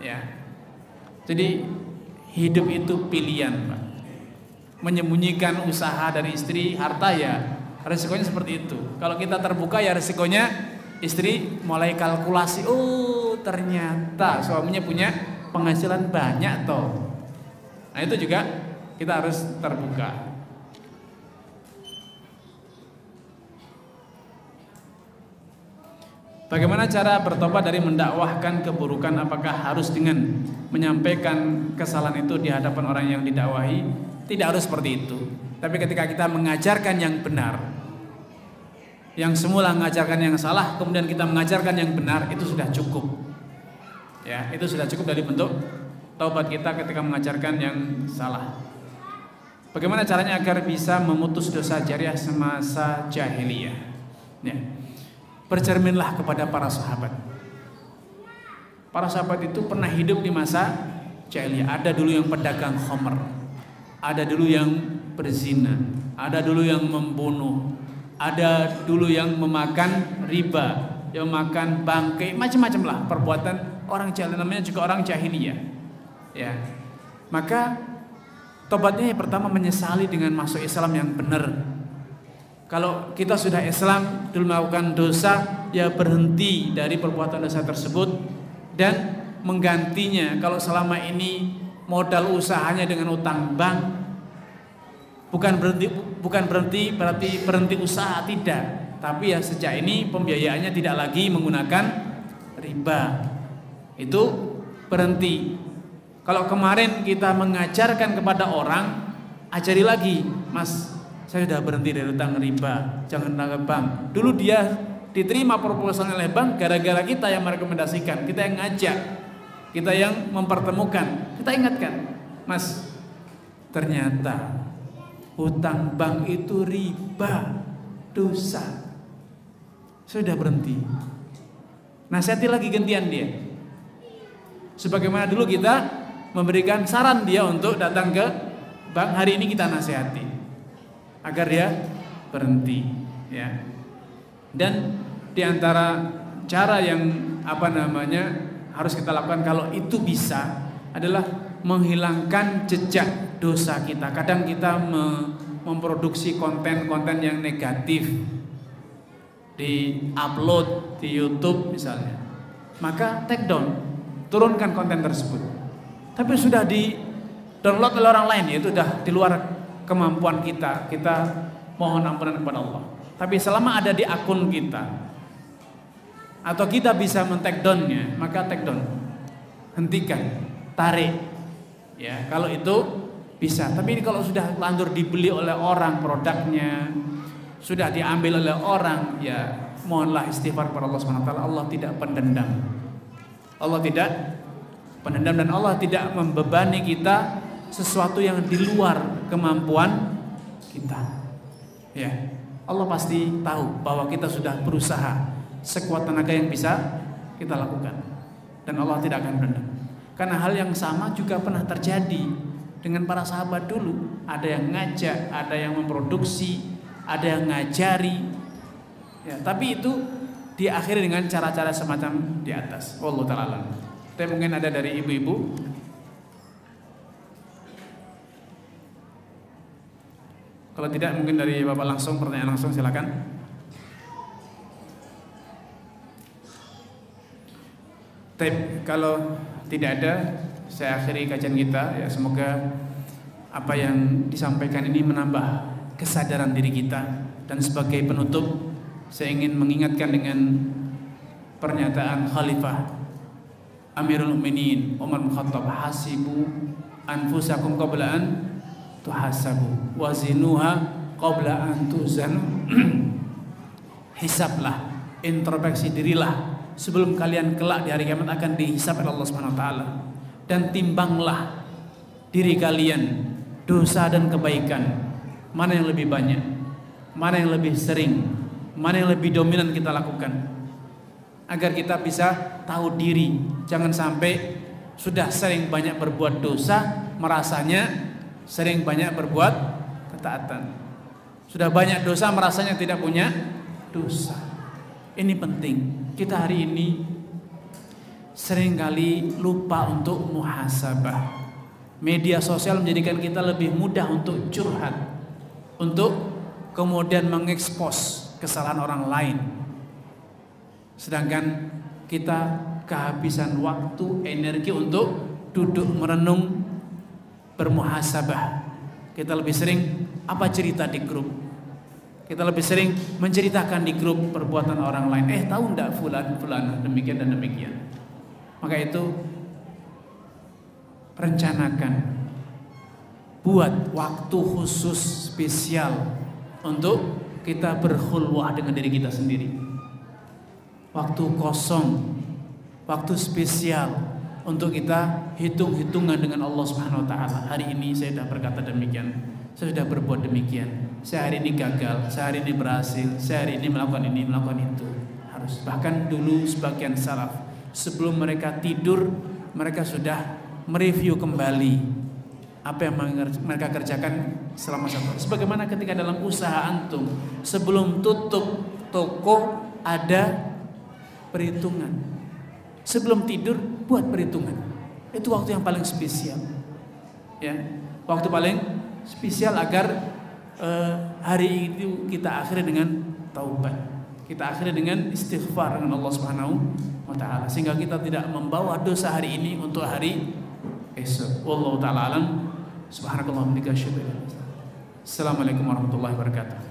Ya. Jadi hidup itu pilihan, Pak. Menyembunyikan usaha dari istri, harta ya resikonya seperti itu. Kalau kita terbuka ya resikonya istri mulai kalkulasi, oh ternyata suaminya punya penghasilan banyak toh. Nah itu juga kita harus terbuka. Bagaimana cara bertobat dari mendakwahkan keburukan? Apakah harus dengan menyampaikan kesalahan itu di hadapan orang yang didakwahi? Tidak harus seperti itu. Tapi ketika kita mengajarkan yang benar, yang semula mengajarkan yang salah, kemudian kita mengajarkan yang benar, itu sudah cukup. Ya, itu sudah cukup dari bentuk taubat kita ketika mengajarkan yang salah. Bagaimana caranya agar bisa memutus dosa jariah semasa jahiliyah? Ya. Bercerminlah kepada para sahabat. Para sahabat itu pernah hidup di masa jahiliyah. Ada dulu yang pedagang khamr, ada dulu yang berzina, ada dulu yang membunuh, ada dulu yang memakan riba, yang makan bangkai, macam-macam lah perbuatan orang jahiliyah, namanya juga orang jahiliyah. Ya, maka tobatnya yang pertama menyesali dengan masuk Islam yang benar. Kalau kita sudah Islam dulu melakukan dosa, ya berhenti dari perbuatan dosa tersebut dan menggantinya. Kalau selama ini modal usahanya dengan utang bank, bukan berarti berhenti usaha, tidak. Tapi ya sejak ini pembiayaannya tidak lagi menggunakan riba. Itu berhenti. Kalau kemarin kita mengajarkan kepada orang, ajari lagi, Mas, saya sudah berhenti dari utang riba, jangan tangkap bank. Dulu dia diterima proposal oleh bank gara-gara kita yang merekomendasikan, kita yang ngajak, kita yang mempertemukan, kita ingatkan, Mas, ternyata hutang bank itu riba, dosa. Sudah berhenti. Nasihati lagi gantian dia. Sebagaimana dulu kita memberikan saran dia untuk datang ke bank, hari ini kita nasihati agar dia berhenti, ya. Dan diantara cara yang harus kita lakukan kalau itu bisa adalah menghilangkan jejak dosa kita. Kadang kita memproduksi konten-konten yang negatif, di-upload di YouTube misalnya, maka take down, turunkan konten tersebut. Tapi sudah di-download oleh orang lain, ya itu sudah di luar kemampuan kita. Kita mohon ampunan kepada Allah. Tapi selama ada di akun kita, atau kita bisa men-take down-nya, maka take down, hentikan, tarik. Ya, kalau itu bisa. Tapi ini kalau sudah lanjur dibeli oleh orang produknya, sudah diambil oleh orang, ya mohonlah istighfar kepada Allah SWT. Allah tidak pendendam. Allah tidak pendendam, dan Allah tidak membebani kita sesuatu yang di luar kemampuan kita. Ya, Allah pasti tahu bahwa kita sudah berusaha sekuat tenaga yang bisa kita lakukan, dan Allah tidak akan pendendam. Karena hal yang sama juga pernah terjadi dengan para sahabat dulu. Ada yang ngajak, ada yang memproduksi, ada yang ngajari, ya, tapi itu diakhiri dengan cara-cara semacam di atas. Wallahu ta'ala alam. Tapi mungkin ada dari ibu-ibu. Kalau tidak mungkin dari bapak langsung, pertanyaan langsung, silakan. Tapi kalau tidak ada, saya akhiri kajian kita. Ya, semoga apa yang disampaikan ini menambah kesadaran diri kita. Dan sebagai penutup, saya ingin mengingatkan dengan pernyataan Khalifah Amirul Mukminin Umar bin Khattab, hasibu anfusakum qabla an tuhasabu wazinuha qabla an tuzanu. Hisablah, introspeksi dirilah sebelum kalian kelak di hari kiamat akan dihisab oleh Allah Subhanahu wa taala, dan timbanglah diri kalian dosa dan kebaikan, mana yang lebih banyak, mana yang lebih sering, mana yang lebih dominan kita lakukan, agar kita bisa tahu diri. Jangan sampai sudah sering banyak berbuat dosa, merasanya sering banyak berbuat ketaatan. Sudah banyak dosa, merasanya tidak punya dosa. Ini penting. Kita hari ini seringkali lupa untuk muhasabah. Media sosial menjadikan kita lebih mudah untuk curhat, untuk kemudian mengekspos kesalahan orang lain. Sedangkan kita kehabisan waktu, energi untuk duduk merenung, bermuhasabah. Kita lebih sering apa cerita di grup. Kita lebih sering menceritakan di grup perbuatan orang lain. Tahu enggak fulan demikian dan demikian. Maka itu rencanakan, buat waktu khusus spesial untuk kita berkhulwah dengan diri kita sendiri. Waktu kosong, waktu spesial untuk kita hitung-hitungan dengan Allah Subhanahu wa taala. Hari ini saya sudah berkata demikian, saya sudah berbuat demikian, saya hari ini gagal, saya hari ini berhasil, saya hari ini melakukan ini, melakukan itu. Harus. Bahkan dulu sebagian salaf, sebelum mereka tidur, mereka sudah mereview kembali apa yang mereka kerjakan selama satu hari. Sebagaimana ketika dalam usaha antum, sebelum tutup toko ada perhitungan. Sebelum tidur buat perhitungan. Itu waktu yang paling spesial. Ya, waktu paling spesial agar hari itu kita akhiri dengan taubat. Kita akhiri dengan istighfar dengan Allah Subhanahu wa taala, sehingga kita tidak membawa dosa hari ini untuk hari esok. Wallahu taala alam. Subhanakallahumma wa bihamdika asyhadu an la ilaha illa anta astaghfiruka wa atubu ilaik. Assalamualaikum warahmatullahi wabarakatuh.